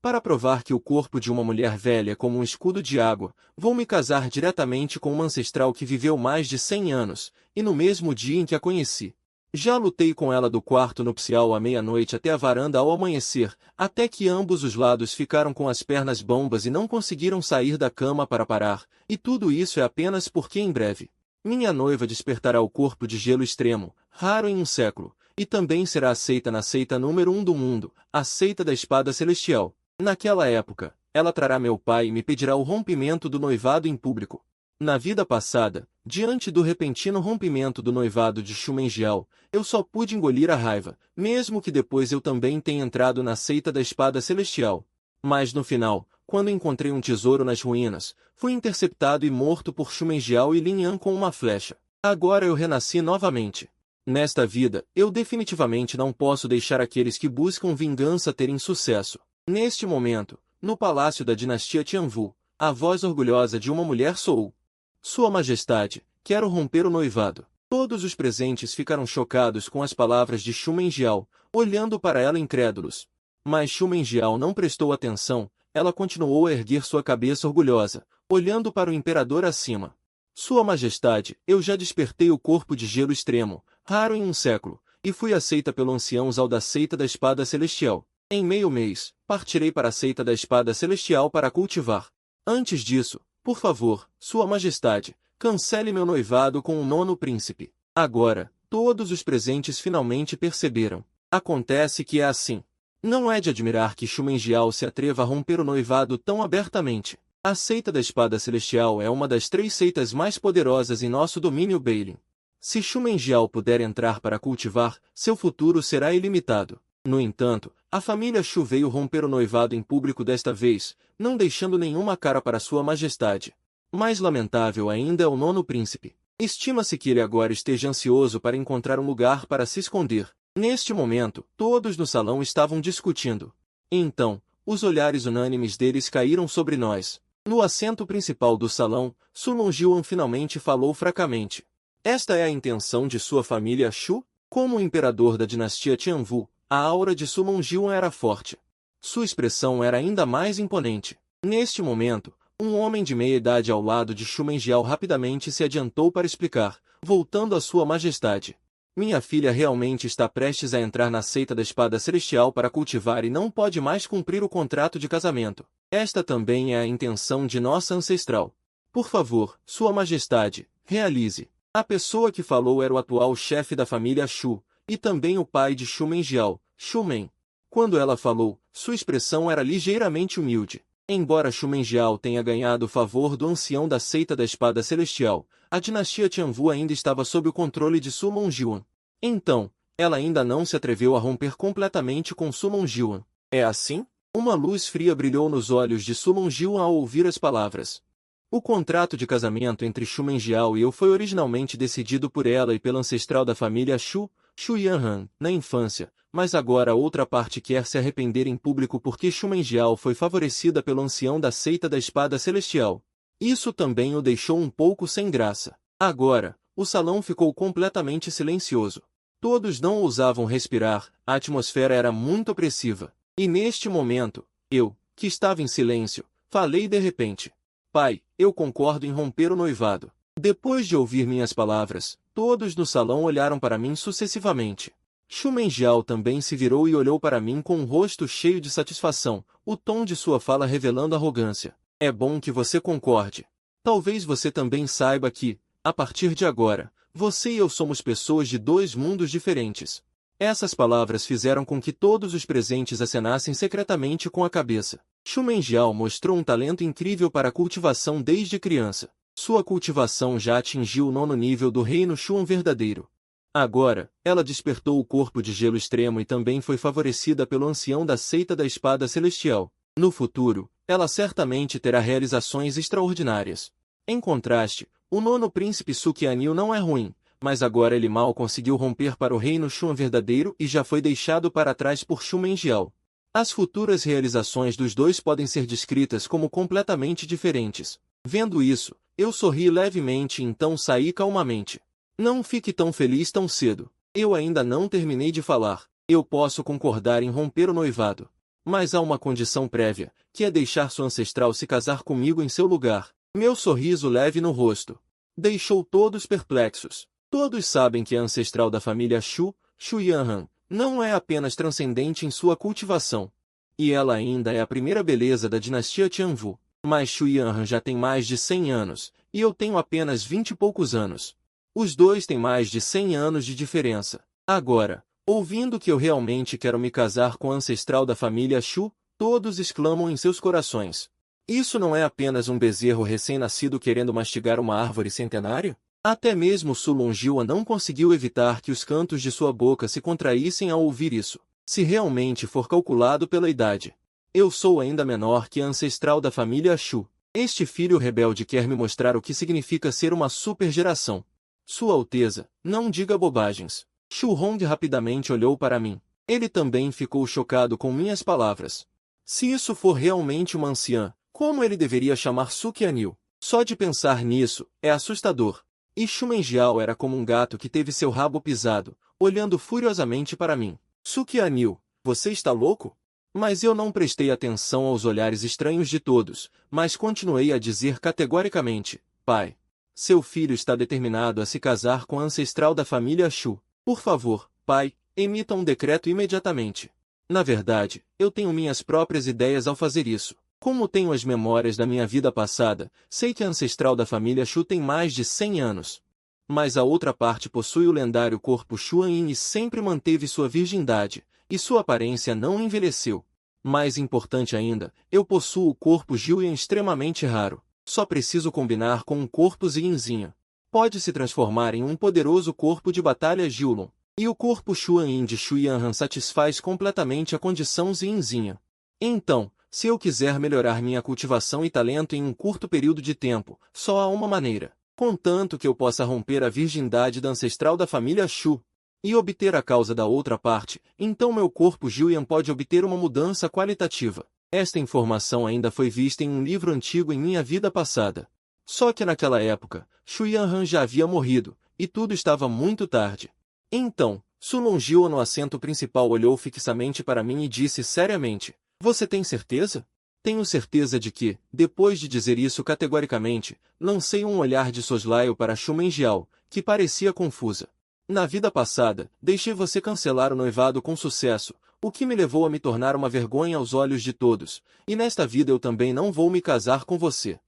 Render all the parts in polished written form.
Para provar que o corpo de uma mulher velha é como um escudo de água, vou me casar diretamente com uma ancestral que viveu mais de 100 anos, e no mesmo dia em que a conheci. Já lutei com ela do quarto nupcial à meia-noite até a varanda ao amanhecer, até que ambos os lados ficaram com as pernas bambas e não conseguiram sair da cama para parar, e tudo isso é apenas porque em breve minha noiva despertará o corpo de gelo extremo, raro em um século, e também será aceita na seita número 1 do mundo, a seita da espada celestial. Naquela época, ela trará meu pai e me pedirá o rompimento do noivado em público. Na vida passada, diante do repentino rompimento do noivado de Shumenjiao, eu só pude engolir a raiva, mesmo que depois eu também tenha entrado na seita da espada celestial. Mas no final, quando encontrei um tesouro nas ruínas, fui interceptado e morto por Shumenjiao e Lin Yan com uma flecha. Agora eu renasci novamente. Nesta vida, eu definitivamente não posso deixar aqueles que buscam vingança terem sucesso. Neste momento, no palácio da dinastia Tianwu, a voz orgulhosa de uma mulher soou. Sua Majestade, quero romper o noivado. Todos os presentes ficaram chocados com as palavras de Shumenjiao, olhando para ela incrédulos. Mas Shumenjiao não prestou atenção, ela continuou a erguer sua cabeça orgulhosa, olhando para o imperador acima. Sua Majestade, eu já despertei o corpo de gelo extremo, raro em um século, e fui aceita pelo ancião Zhao da seita da espada celestial. Em meio mês, partirei para a seita da espada celestial para cultivar. Antes disso, por favor, Sua Majestade, cancele meu noivado com o nono príncipe. Agora, todos os presentes finalmente perceberam. Acontece que é assim. Não é de admirar que Shumenjiao se atreva a romper o noivado tão abertamente. A seita da espada celestial é uma das 3 seitas mais poderosas em nosso domínio Beilin. Se Shumenjiao puder entrar para cultivar, seu futuro será ilimitado. No entanto, a família Shu veio romper o noivado em público desta vez, não deixando nenhuma cara para Sua Majestade. Mais lamentável ainda é o nono príncipe. Estima-se que ele agora esteja ansioso para encontrar um lugar para se esconder. Neste momento, todos no salão estavam discutindo. Então, os olhares unânimes deles caíram sobre nós. No assento principal do salão, Su Longjuan finalmente falou fracamente. Esta é a intenção de sua família Shu? Como o imperador da dinastia Tianwu, a aura de Su Longjuan era forte. Sua expressão era ainda mais imponente. Neste momento, um homem de meia idade ao lado de Shumenjiao rapidamente se adiantou para explicar, voltando a Sua Majestade. Minha filha realmente está prestes a entrar na seita da espada celestial para cultivar e não pode mais cumprir o contrato de casamento. Esta também é a intenção de nossa ancestral. Por favor, Sua Majestade, realize. A pessoa que falou era o atual chefe da família Shu, e também o pai de Shumenjiao, Shumen. Quando ela falou, sua expressão era ligeiramente humilde. Embora Shumenjiao tenha ganhado o favor do ancião da seita da espada celestial, a dinastia Tianwu ainda estava sob o controle de Su Longjuan. Então, ela ainda não se atreveu a romper completamente com Su Longjuan. É assim? Uma luz fria brilhou nos olhos de Su Longjuan ao ouvir as palavras. O contrato de casamento entre Shumenjiao e eu foi originalmente decidido por ela e pela ancestral da família Shu, Shu Yanhan, na infância, mas agora a outra parte quer se arrepender em público porque Shumenjiao foi favorecida pelo ancião da seita da espada celestial. Isso também o deixou um pouco sem graça. Agora, o salão ficou completamente silencioso. Todos não ousavam respirar, a atmosfera era muito opressiva. E neste momento, eu, que estava em silêncio, falei de repente. Pai, eu concordo em romper o noivado. Depois de ouvir minhas palavras, todos no salão olharam para mim sucessivamente. Shumenjiao também se virou e olhou para mim com um rosto cheio de satisfação, o tom de sua fala revelando arrogância. É bom que você concorde. Talvez você também saiba que, a partir de agora, você e eu somos pessoas de 2 mundos diferentes. Essas palavras fizeram com que todos os presentes acenassem secretamente com a cabeça. Shumenjiao mostrou um talento incrível para a cultivação desde criança. Sua cultivação já atingiu o 9º nível do reino Shuan verdadeiro. Agora, ela despertou o corpo de gelo extremo e também foi favorecida pelo ancião da seita da espada celestial. No futuro, ela certamente terá realizações extraordinárias. Em contraste, o 9º príncipe Su Qianyu não é ruim, mas agora ele mal conseguiu romper para o reino Shuan verdadeiro e já foi deixado para trás por Shumenjiao. As futuras realizações dos dois podem ser descritas como completamente diferentes. Vendo isso, eu sorri levemente e então saí calmamente. Não fique tão feliz tão cedo. Eu ainda não terminei de falar. Eu posso concordar em romper o noivado. Mas há uma condição prévia, que é deixar sua ancestral se casar comigo em seu lugar. Meu sorriso leve no rosto deixou todos perplexos. Todos sabem que a ancestral da família Shu, Shu Yanran, não é apenas transcendente em sua cultivação. E ela ainda é a primeira beleza da dinastia Tianwu. Mas Shu Yanran já tem mais de 100 anos, e eu tenho apenas 20 e poucos anos. Os dois têm mais de 100 anos de diferença. Agora, ouvindo que eu realmente quero me casar com a ancestral da família Shu, todos exclamam em seus corações. Isso não é apenas um bezerro recém-nascido querendo mastigar uma árvore centenária? Até mesmo Su Longjian não conseguiu evitar que os cantos de sua boca se contraíssem ao ouvir isso. Se realmente for calculado pela idade, eu sou ainda menor que a ancestral da família Shu. Este filho rebelde quer me mostrar o que significa ser uma super geração. Sua Alteza, não diga bobagens. Shu Hong rapidamente olhou para mim. Ele também ficou chocado com minhas palavras. Se isso for realmente uma anciã, como ele deveria chamar Su Qianyu? Só de pensar nisso, é assustador. E Shu Menjiao era como um gato que teve seu rabo pisado, olhando furiosamente para mim. Su Qianyu, você está louco? Mas eu não prestei atenção aos olhares estranhos de todos, mas continuei a dizer categoricamente, pai, seu filho está determinado a se casar com a ancestral da família Shu. Por favor, pai, emita um decreto imediatamente. Na verdade, eu tenho minhas próprias ideias ao fazer isso. Como tenho as memórias da minha vida passada, sei que a ancestral da família Shu tem mais de 100 anos. Mas a outra parte possui o lendário corpo Xuanyin e sempre manteve sua virgindade, e sua aparência não envelheceu. Mais importante ainda, eu possuo o corpo Jiuyan extremamente raro. Só preciso combinar com um corpo Ziyinzinho. Pode se transformar em um poderoso corpo de batalha Jiulong. E o corpo Xuanyin de Shu Yanran satisfaz completamente a condição Ziyinzinho. Então, se eu quiser melhorar minha cultivação e talento em um curto período de tempo, só há uma maneira. Contanto que eu possa romper a virgindade da ancestral da família Shu e obter a causa da outra parte, então meu corpo Jiuyan pode obter uma mudança qualitativa. Esta informação ainda foi vista em um livro antigo em minha vida passada. Só que naquela época, Shu Yanran já havia morrido, e tudo estava muito tarde. Então, Su Longjian no assento principal olhou fixamente para mim e disse seriamente, você tem certeza? Tenho certeza de que, depois de dizer isso categoricamente, lancei um olhar de soslaio para Shu Menjiao, que parecia confusa. Na vida passada, deixei você cancelar o noivado com sucesso, o que me levou a me tornar uma vergonha aos olhos de todos, e nesta vida eu também não vou me casar com você.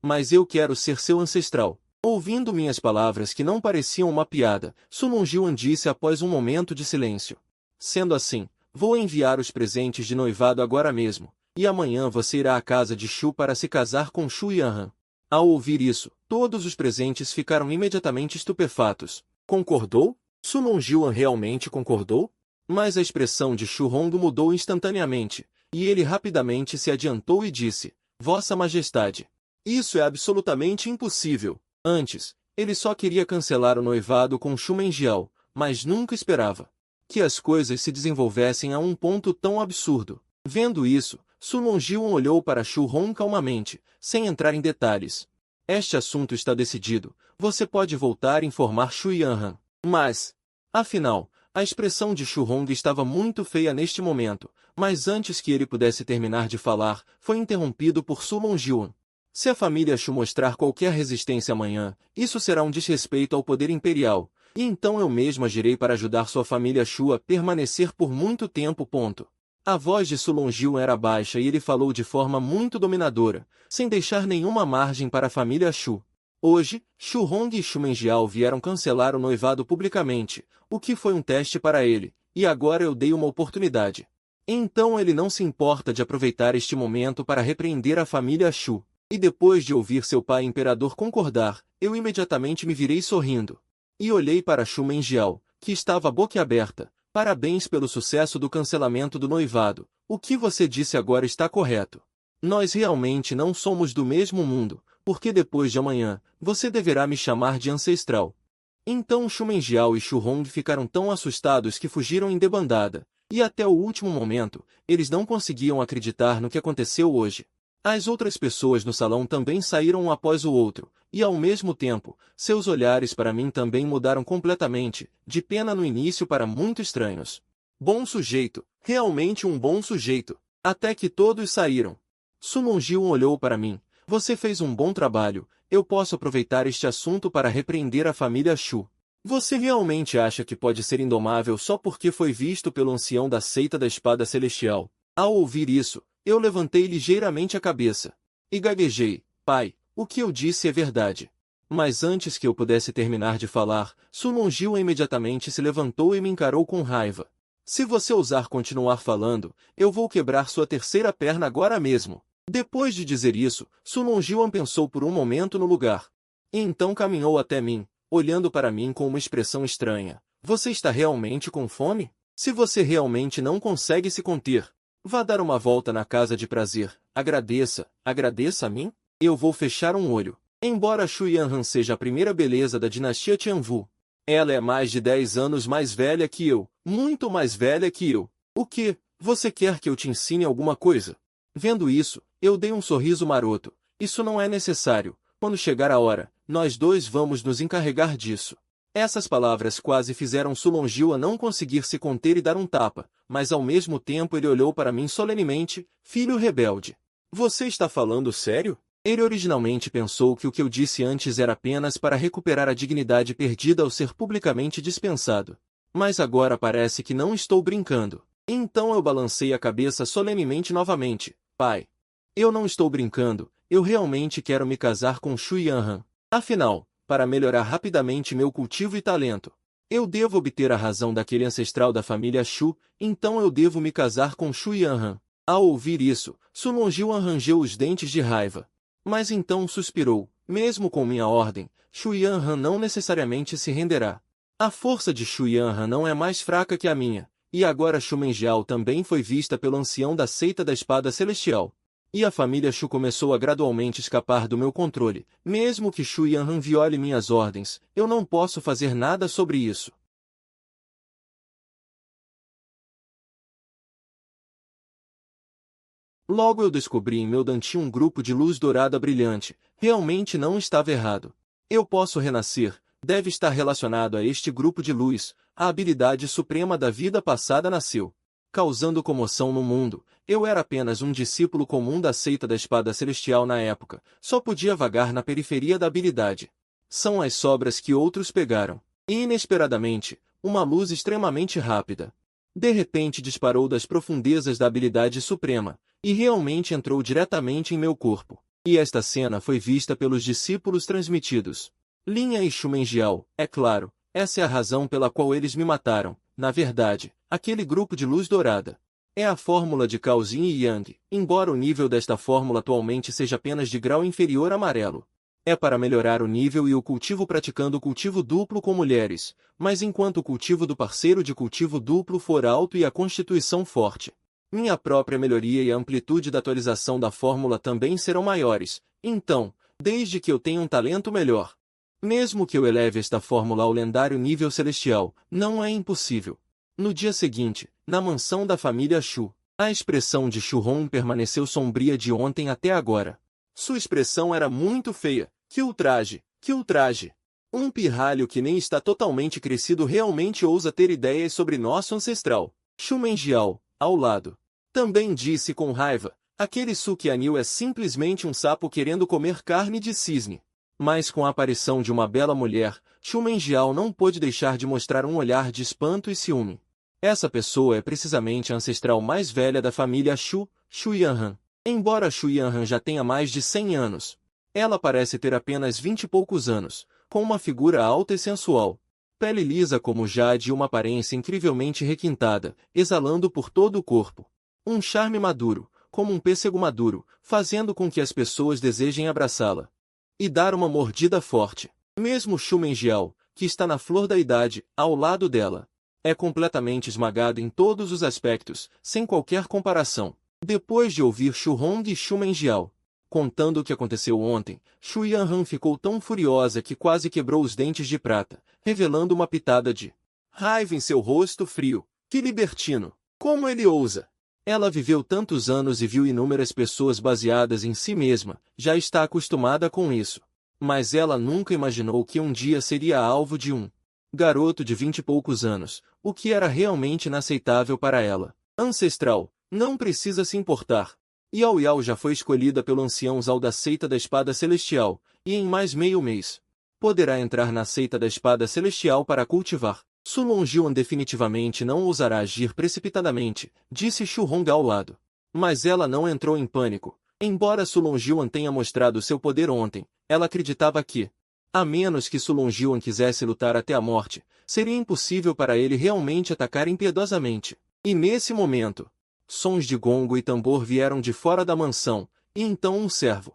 Mas eu quero ser seu ancestral. Ouvindo minhas palavras que não pareciam uma piada, Su Longjian disse após um momento de silêncio. Sendo assim, vou enviar os presentes de noivado agora mesmo, e amanhã você irá à casa de Shu para se casar com Shu Yanran. Ao ouvir isso, todos os presentes ficaram imediatamente estupefatos. Concordou? Su Longjian realmente concordou? Mas a expressão de Shu Hong mudou instantaneamente, e ele rapidamente se adiantou e disse, Vossa Majestade, isso é absolutamente impossível. Antes, ele só queria cancelar o noivado com Shu Menjiao, mas nunca esperava que as coisas se desenvolvessem a um ponto tão absurdo. Vendo isso, Su Longjian olhou para Shu Hong calmamente, sem entrar em detalhes. Este assunto está decidido, você pode voltar e informar Shu Yanran. Mas, afinal, a expressão de Shu Hong estava muito feia neste momento, mas antes que ele pudesse terminar de falar, foi interrompido por Su Longjian. Se a família Shu mostrar qualquer resistência amanhã, isso será um desrespeito ao poder imperial, e então eu mesmo agirei para ajudar sua família Shu a permanecer por muito tempo. A voz de Su Longjian era baixa e ele falou de forma muito dominadora, sem deixar nenhuma margem para a família Shu. Hoje, Shu Hong e Shu Menjiao vieram cancelar o noivado publicamente, o que foi um teste para ele, e agora eu dei uma oportunidade. Então ele não se importa de aproveitar este momento para repreender a família Shu. E depois de ouvir seu pai imperador concordar, eu imediatamente me virei sorrindo. E olhei para Shu Menjiao, que estava boquiaberta. Parabéns pelo sucesso do cancelamento do noivado. O que você disse agora está correto. Nós realmente não somos do mesmo mundo, porque depois de amanhã, você deverá me chamar de ancestral. Então Shu Menjiao e Shu Hong ficaram tão assustados que fugiram em debandada, e até o último momento, eles não conseguiam acreditar no que aconteceu hoje. As outras pessoas no salão também saíram um após o outro, e ao mesmo tempo, seus olhares para mim também mudaram completamente, de pena no início para muito estranhos. Bom sujeito, realmente um bom sujeito. Até que todos saíram. Su Longil olhou para mim. Você fez um bom trabalho. Eu posso aproveitar este assunto para repreender a família Shu. Você realmente acha que pode ser indomável só porque foi visto pelo ancião da seita da espada celestial? Ao ouvir isso, eu levantei ligeiramente a cabeça. E gaguejei. Pai, o que eu disse é verdade. Mas antes que eu pudesse terminar de falar, Su Longil imediatamente se levantou e me encarou com raiva. Se você ousar continuar falando, eu vou quebrar sua terceira perna agora mesmo. Depois de dizer isso, Su Longil pensou por um momento no lugar. E então caminhou até mim, olhando para mim com uma expressão estranha. Você está realmente com fome? Se você realmente não consegue se conter, vá dar uma volta na casa de prazer. Agradeça a mim? Eu vou fechar um olho. Embora Shu Yanran seja a primeira beleza da dinastia Tianwu, ela é mais de 10 anos mais velha que eu, muito mais velha que eu. O que? Você quer que eu te ensine alguma coisa? Vendo isso, eu dei um sorriso maroto. Isso não é necessário. Quando chegar a hora, nós dois vamos nos encarregar disso. Essas palavras quase fizeram Su Longil a não conseguir se conter e dar um tapa, mas ao mesmo tempo ele olhou para mim solenemente. Filho rebelde. Você está falando sério? Ele originalmente pensou que o que eu disse antes era apenas para recuperar a dignidade perdida ao ser publicamente dispensado. Mas agora parece que não estou brincando. Então eu balancei a cabeça solenemente novamente. Pai, eu não estou brincando, eu realmente quero me casar com Shu Yanran. Afinal, para melhorar rapidamente meu cultivo e talento, eu devo obter a razão daquele ancestral da família Shu, então eu devo me casar com Shu Yanran. Ao ouvir isso, Su Longil arranjou os dentes de raiva. Mas então suspirou. Mesmo com minha ordem, Shu Yanran não necessariamente se renderá. A força de Shu Yanran não é mais fraca que a minha. E agora Shu Menjiao também foi vista pelo ancião da seita da espada celestial. E a família Shu começou a gradualmente escapar do meu controle. Mesmo que Shu Yanran viole minhas ordens, eu não posso fazer nada sobre isso. Logo eu descobri em meu Danti um grupo de luz dourada brilhante. Realmente não estava errado. Eu posso renascer. Deve estar relacionado a este grupo de luz. A habilidade suprema da vida passada nasceu, causando comoção no mundo. Eu era apenas um discípulo comum da seita da espada celestial na época. Só podia vagar na periferia da habilidade. São as sobras que outros pegaram. E inesperadamente, uma luz extremamente rápida de repente disparou das profundezas da habilidade suprema, e realmente entrou diretamente em meu corpo. E esta cena foi vista pelos discípulos transmitidos. Linha e Shu Menjiao, é claro, essa é a razão pela qual eles me mataram. Na verdade, aquele grupo de luz dourada é a fórmula de Cao Yin e Yang, embora o nível desta fórmula atualmente seja apenas de grau inferior amarelo. É para melhorar o nível e o cultivo praticando o cultivo duplo com mulheres, mas enquanto o cultivo do parceiro de cultivo duplo for alto e a constituição forte, minha própria melhoria e a amplitude da atualização da fórmula também serão maiores. Então, desde que eu tenha um talento melhor, mesmo que eu eleve esta fórmula ao lendário nível celestial, não é impossível. No dia seguinte, na mansão da família Shu, a expressão de Shu Hong permaneceu sombria de ontem até agora. Sua expressão era muito feia. Que ultraje, que ultraje! Um pirralho que nem está totalmente crescido realmente ousa ter ideias sobre nosso ancestral. Shu Menjiao, ao lado, também disse com raiva, aquele Suqianil é simplesmente um sapo querendo comer carne de cisne. Mas com a aparição de uma bela mulher, Shu Menjiao não pôde deixar de mostrar um olhar de espanto e ciúme. Essa pessoa é precisamente a ancestral mais velha da família Shu, Shu Yanran. Embora Shu Yanran já tenha mais de 100 anos, ela parece ter apenas 20 e poucos anos, com uma figura alta e sensual, pele lisa como jade e uma aparência incrivelmente requintada, exalando por todo o corpo um charme maduro, como um pêssego maduro, fazendo com que as pessoas desejem abraçá-la e dar uma mordida forte. Mesmo Shu Menjiao, que está na flor da idade, ao lado dela, é completamente esmagado em todos os aspectos, sem qualquer comparação. Depois de ouvir Shu Hong e Shu Menjiao contando o que aconteceu ontem, Shu Yanran ficou tão furiosa que quase quebrou os dentes de prata, revelando uma pitada de raiva em seu rosto frio. Que libertino! Como ele ousa! Ela viveu tantos anos e viu inúmeras pessoas baseadas em si mesma, já está acostumada com isso. Mas ela nunca imaginou que um dia seria alvo de um garoto de 20 e poucos anos, o que era realmente inaceitável para ela. Ancestral, Não precisa se importar. Yao Yao já foi escolhida pelo ancião Zhao da seita da espada celestial, e em mais meio mês poderá entrar na seita da espada celestial para cultivar. Su Longjuan definitivamente não ousará agir precipitadamente, disse Xu Hong ao lado. Mas ela não entrou em pânico. Embora Su Longjuan tenha mostrado seu poder ontem, ela acreditava que, a menos que Su Longjuan quisesse lutar até a morte, seria impossível para ele realmente atacar impiedosamente. E nesse momento, sons de gongo e tambor vieram de fora da mansão, e então um servo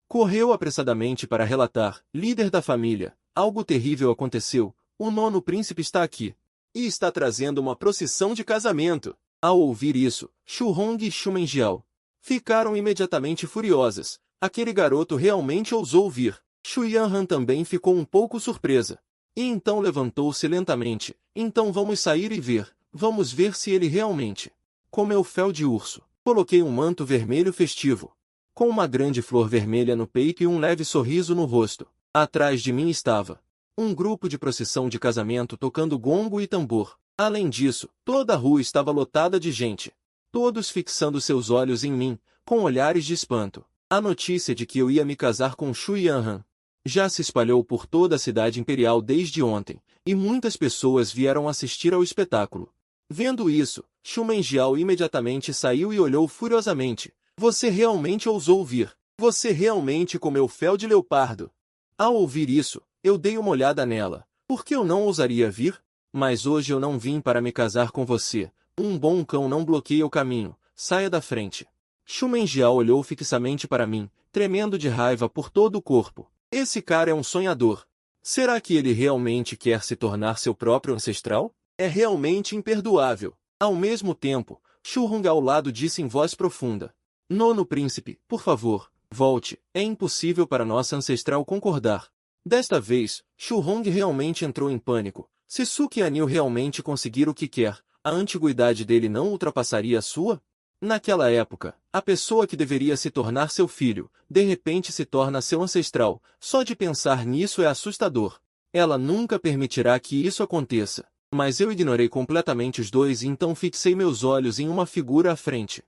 correu apressadamente para relatar: líder da família, algo terrível aconteceu, o nono príncipe está aqui. E está trazendo uma procissão de casamento. Ao ouvir isso, Xu Hong e Xu Menjiao ficaram imediatamente furiosas. Aquele garoto realmente ousou vir. Xu Yanhan também ficou um pouco surpresa. E então levantou-se lentamente. Então vamos sair e ver. Vamos ver se ele realmente comeu fel de urso. Coloquei um manto vermelho festivo, com uma grande flor vermelha no peito e um leve sorriso no rosto. Atrás de mim estava um grupo de procissão de casamento tocando gongo e tambor. Além disso, toda a rua estava lotada de gente, todos fixando seus olhos em mim, com olhares de espanto. A notícia de que eu ia me casar com Xu Yanhan já se espalhou por toda a cidade imperial desde ontem, e muitas pessoas vieram assistir ao espetáculo. Vendo isso, Xu Menjiao imediatamente saiu e olhou furiosamente. Você realmente ousou vir. Você realmente comeu fel de leopardo. Ao ouvir isso, eu dei uma olhada nela. Por que eu não ousaria vir? Mas hoje eu não vim para me casar com você. Um bom cão não bloqueia o caminho. Saia da frente. Xu Menjiao olhou fixamente para mim, tremendo de raiva por todo o corpo. Esse cara é um sonhador. Será que ele realmente quer se tornar seu próprio ancestral? É realmente imperdoável. Ao mesmo tempo, Xu Hong ao lado disse em voz profunda: Nono príncipe, por favor, volte. É impossível para nossa ancestral concordar. Desta vez, Xu Hong realmente entrou em pânico. Se Su Qianyu realmente conseguir o que quer, a antiguidade dele não ultrapassaria a sua? Naquela época, a pessoa que deveria se tornar seu filho, de repente se torna seu ancestral. Só de pensar nisso é assustador. Ela nunca permitirá que isso aconteça. Mas eu ignorei completamente os dois e então fixei meus olhos em uma figura à frente.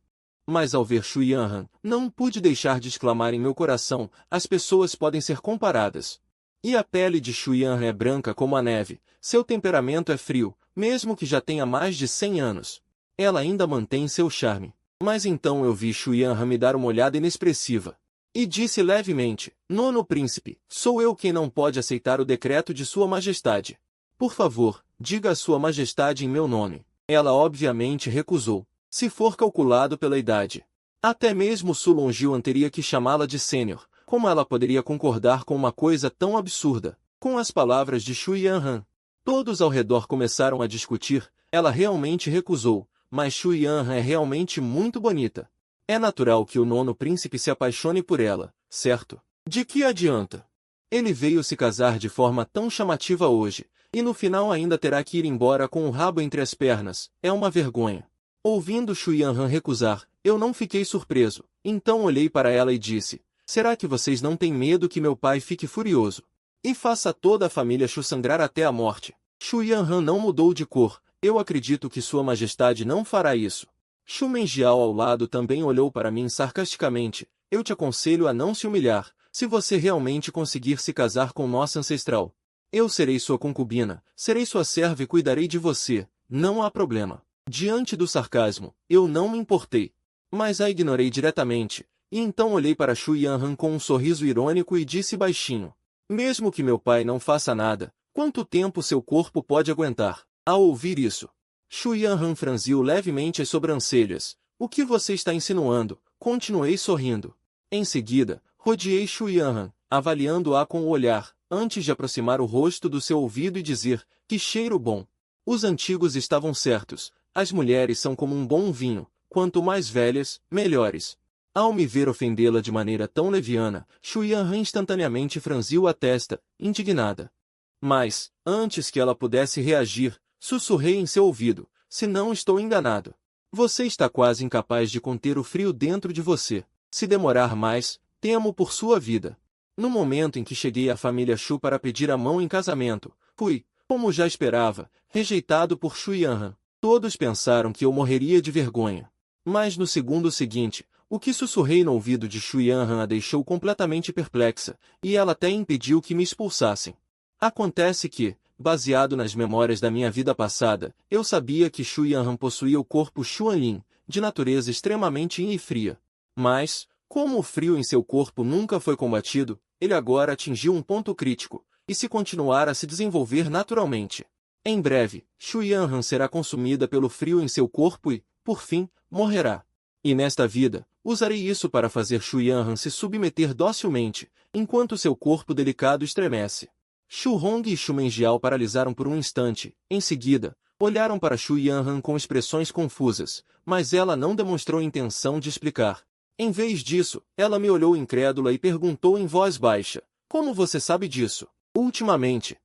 Mas ao ver Xu Yanhan, não pude deixar de exclamar em meu coração: as pessoas podem ser comparadas. E a pele de Xu Yanhan é branca como a neve, seu temperamento é frio, mesmo que já tenha mais de 100 anos. Ela ainda mantém seu charme. Mas então eu vi Xu Yanhan me dar uma olhada inexpressiva. E disse levemente: Nono príncipe, sou eu quem não pode aceitar o decreto de sua majestade. Por favor, diga a sua majestade em meu nome. Ela obviamente recusou. Se for calculado pela idade, até mesmo Su Longjuan teria que chamá-la de sênior. Como ela poderia concordar com uma coisa tão absurda? Com as palavras de Xu Yanhan, todos ao redor começaram a discutir. Ela realmente recusou, mas Xu Yanhan é realmente muito bonita. É natural que o nono príncipe se apaixone por ela, certo? De que adianta? Ele veio se casar de forma tão chamativa hoje, e no final ainda terá que ir embora com o rabo entre as pernas. É uma vergonha. Ouvindo Xu Yanhan recusar, eu não fiquei surpreso. Então olhei para ela e disse: será que vocês não têm medo que meu pai fique furioso e faça toda a família Xu sangrar até a morte? Xu Yanhan não mudou de cor. Eu acredito que sua majestade não fará isso. Xu Menjiao ao lado também olhou para mim sarcasticamente. Eu te aconselho a não se humilhar. Se você realmente conseguir se casar com nossa ancestral, eu serei sua concubina, serei sua serva e cuidarei de você. Não há problema. Diante do sarcasmo, eu não me importei, mas a ignorei diretamente, e então olhei para Xu Yanhan com um sorriso irônico e disse baixinho: mesmo que meu pai não faça nada, quanto tempo seu corpo pode aguentar? Ao ouvir isso, Xu Yanhan franziu levemente as sobrancelhas. O que você está insinuando? Continuei sorrindo. Em seguida, rodeei Xu Yanhan, avaliando-a com o olhar, antes de aproximar o rosto do seu ouvido e dizer: que cheiro bom! Os antigos estavam certos. As mulheres são como um bom vinho, quanto mais velhas, melhores. Ao me ver ofendê-la de maneira tão leviana, Xu Yanhan instantaneamente franziu a testa, indignada. Mas, antes que ela pudesse reagir, sussurrei em seu ouvido: se não estou enganado, você está quase incapaz de conter o frio dentro de você. Se demorar mais, temo por sua vida. No momento em que cheguei à família Xu para pedir a mão em casamento, fui, como já esperava, rejeitado por Xu Yanhan. Todos pensaram que eu morreria de vergonha. Mas no segundo seguinte, o que sussurrei no ouvido de Shu Yanran a deixou completamente perplexa, e ela até impediu que me expulsassem. Acontece que, baseado nas memórias da minha vida passada, eu sabia que Shu Yanran possuía o corpo Xuanlin, de natureza extremamente yin e fria. Mas, como o frio em seu corpo nunca foi combatido, ele agora atingiu um ponto crítico, e se continuar a se desenvolver naturalmente, em breve, Shu Yanran será consumida pelo frio em seu corpo e, por fim, morrerá. E nesta vida, usarei isso para fazer Shu Yanran se submeter docilmente, enquanto seu corpo delicado estremece. Shu Hong e Shu Menjiao paralisaram por um instante, em seguida, olharam para Shu Yanran com expressões confusas, mas ela não demonstrou intenção de explicar. Em vez disso, ela me olhou incrédula e perguntou em voz baixa, como você sabe disso? Ultimamente,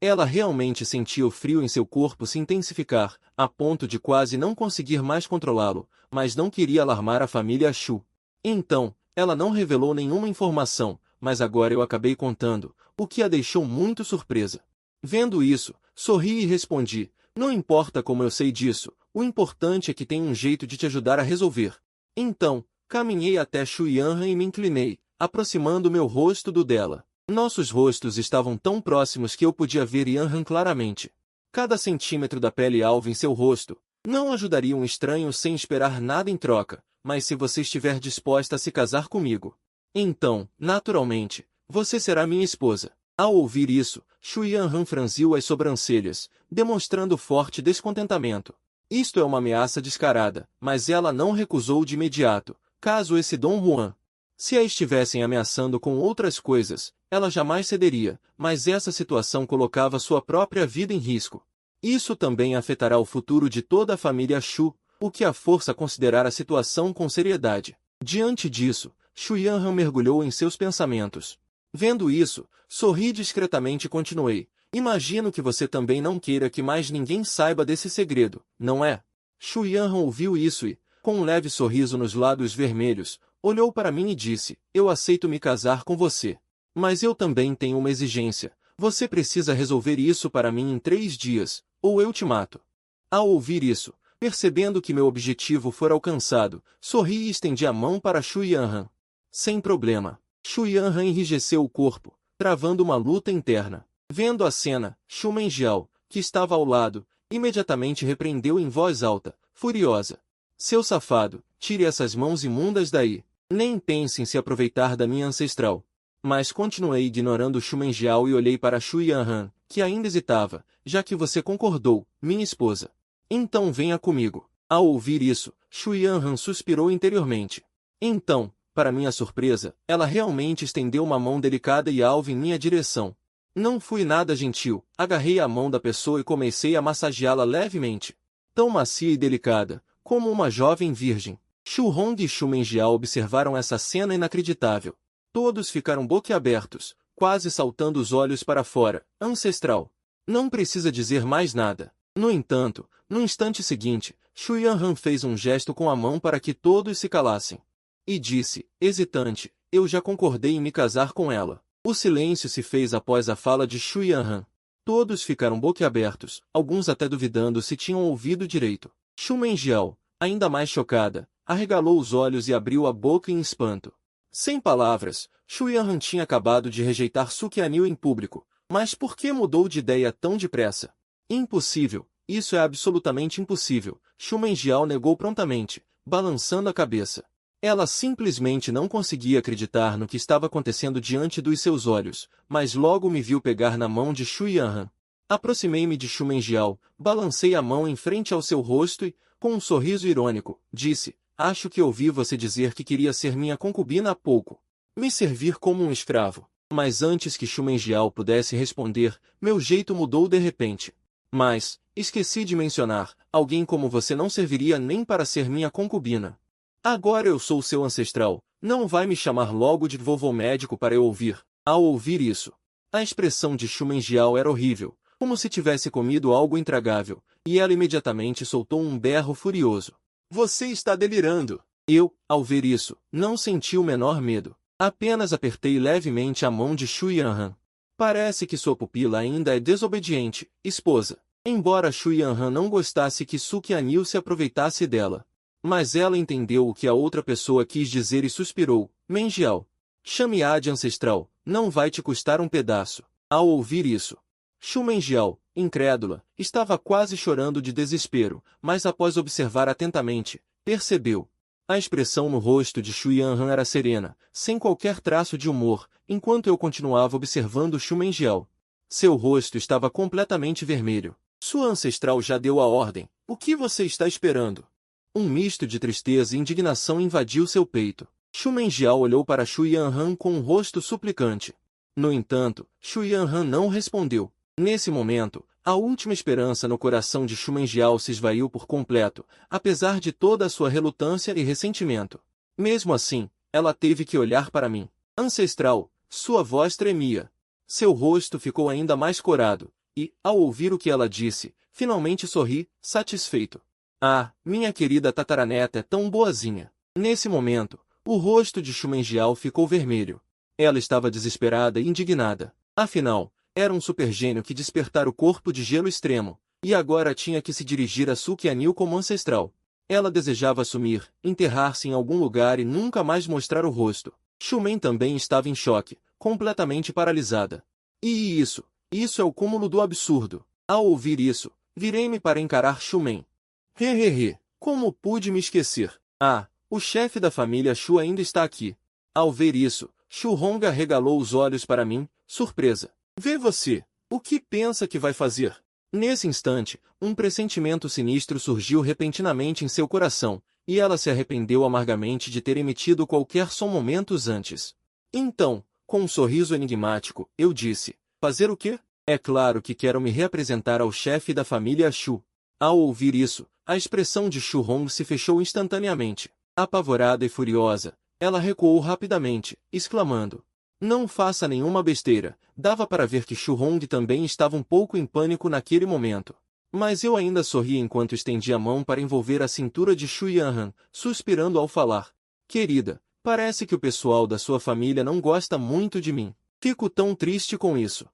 ela realmente sentia o frio em seu corpo se intensificar, a ponto de quase não conseguir mais controlá-lo, mas não queria alarmar a família Shu. Então, ela não revelou nenhuma informação, mas agora eu acabei contando, o que a deixou muito surpresa. Vendo isso, sorri e respondi, não importa como eu sei disso, o importante é que tem um jeito de te ajudar a resolver. Então, caminhei até Shu Yanran e me inclinei, aproximando meu rosto do dela. Nossos rostos estavam tão próximos que eu podia ver Yanran claramente. Cada centímetro da pele alva em seu rosto não ajudaria um estranho sem esperar nada em troca, mas se você estiver disposta a se casar comigo, então, naturalmente, você será minha esposa. Ao ouvir isso, Shu Yanran franziu as sobrancelhas, demonstrando forte descontentamento. Isto é uma ameaça descarada, mas ela não recusou de imediato, caso esse Dom Juan se a estivessem ameaçando com outras coisas, ela jamais cederia, mas essa situação colocava sua própria vida em risco. Isso também afetará o futuro de toda a família Shu, o que a força a considerar a situação com seriedade. Diante disso, Shu Yanran mergulhou em seus pensamentos. Vendo isso, sorri discretamente e continuei. Imagino que você também não queira que mais ninguém saiba desse segredo, não é? Shu Yanran ouviu isso e, com um leve sorriso nos lábios vermelhos, olhou para mim e disse, eu aceito me casar com você. Mas eu também tenho uma exigência. Você precisa resolver isso para mim em 3 dias, ou eu te mato. Ao ouvir isso, percebendo que meu objetivo fora alcançado, sorri e estendi a mão para Shu Yanran. Sem problema. Shu Yanran enrijeceu o corpo, travando uma luta interna. Vendo a cena, Shu Menjiao, que estava ao lado, imediatamente repreendeu em voz alta, furiosa. Seu safado, tire essas mãos imundas daí. Nem pense em se aproveitar da minha ancestral. Mas continuei ignorando Shu Menjiao e olhei para Shu Yanran, que ainda hesitava, já que você concordou, minha esposa. Então venha comigo. Ao ouvir isso, Shu Yanran suspirou interiormente. Então, para minha surpresa, ela realmente estendeu uma mão delicada e alva em minha direção. Não fui nada gentil, agarrei a mão da pessoa e comecei a massageá-la levemente. Tão macia e delicada, como uma jovem virgem. Shu Hong e Shu Menjiao observaram essa cena inacreditável. Todos ficaram boquiabertos, quase saltando os olhos para fora. Ancestral. Não precisa dizer mais nada. No entanto, no instante seguinte, Shu Yanran fez um gesto com a mão para que todos se calassem. E disse, hesitante, eu já concordei em me casar com ela. O silêncio se fez após a fala de Shu Yanran. Todos ficaram boquiabertos, alguns até duvidando se tinham ouvido direito. Shu Menjiao, ainda mais chocada, arregalou os olhos e abriu a boca em espanto. Sem palavras, Shu Yanran tinha acabado de rejeitar Suqianil em público, mas por que mudou de ideia tão depressa? Impossível, isso é absolutamente impossível, Shu Menjiao negou prontamente, balançando a cabeça. Ela simplesmente não conseguia acreditar no que estava acontecendo diante dos seus olhos, mas logo me viu pegar na mão de Shu Yanran. Aproximei-me de Shu Menjiao, balancei a mão em frente ao seu rosto e, com um sorriso irônico, disse, acho que ouvi você dizer que queria ser minha concubina há pouco. Me servir como um escravo. Mas antes que Shu Menjiao pudesse responder, meu jeito mudou de repente. Mas, esqueci de mencionar, alguém como você não serviria nem para ser minha concubina. Agora eu sou seu ancestral, não vai me chamar logo de vovô médico para eu ouvir. Ao ouvir isso, a expressão de Shu Menjiao era horrível, como se tivesse comido algo intragável, e ela imediatamente soltou um berro furioso. Você está delirando! Eu, ao ver isso, não senti o menor medo. Apenas apertei levemente a mão de Shu Yanran. Parece que sua pupila ainda é desobediente, esposa. Embora Shu Yanran não gostasse que Suqianil se aproveitasse dela. Mas ela entendeu o que a outra pessoa quis dizer e suspirou. Mengial. Chame-a de ancestral, não vai te custar um pedaço. Ao ouvir isso, Shu Mengial, incrédula, estava quase chorando de desespero, mas após observar atentamente, percebeu. A expressão no rosto de Shu Yanran era serena, sem qualquer traço de humor, enquanto eu continuava observando Shu Mengial. Seu rosto estava completamente vermelho. Sua ancestral já deu a ordem. O que você está esperando? Um misto de tristeza e indignação invadiu seu peito. Shu Mengial olhou para Shu Yanran com um rosto suplicante. No entanto, Shu Yanran não respondeu. Nesse momento, a última esperança no coração de Shu Mengial se esvaiu por completo, apesar de toda a sua relutância e ressentimento. Mesmo assim, ela teve que olhar para mim. Ancestral, sua voz tremia. Seu rosto ficou ainda mais corado, e, ao ouvir o que ela disse, finalmente sorri, satisfeito. Ah, minha querida tataraneta é tão boazinha. Nesse momento, o rosto de Shu Mengial ficou vermelho. Ela estava desesperada e indignada. Afinal, era um supergênio que despertara o corpo de gelo extremo, e agora tinha que se dirigir a Sukianil como ancestral. Ela desejava sumir, enterrar-se em algum lugar e nunca mais mostrar o rosto. Shumen também estava em choque, completamente paralisada. E isso é o cúmulo do absurdo. Ao ouvir isso, virei-me para encarar Shumen. Hehehe, como pude me esquecer? Ah, o chefe da família Shu ainda está aqui. Ao ver isso, Shu Hong arregalou os olhos para mim, surpresa. Vê você, o que pensa que vai fazer? Nesse instante, um pressentimento sinistro surgiu repentinamente em seu coração, e ela se arrependeu amargamente de ter emitido qualquer som momentos antes. Então, com um sorriso enigmático, eu disse, fazer o quê? É claro que quero me reapresentar ao chefe da família Shu. Ao ouvir isso, a expressão de Shu Hong se fechou instantaneamente. Apavorada e furiosa, ela recuou rapidamente, exclamando. Não faça nenhuma besteira. Dava para ver que Shu Hong também estava um pouco em pânico naquele momento. Mas eu ainda sorri enquanto estendia a mão para envolver a cintura de Shu Yanran, suspirando ao falar. Querida, parece que o pessoal da sua família não gosta muito de mim. Fico tão triste com isso.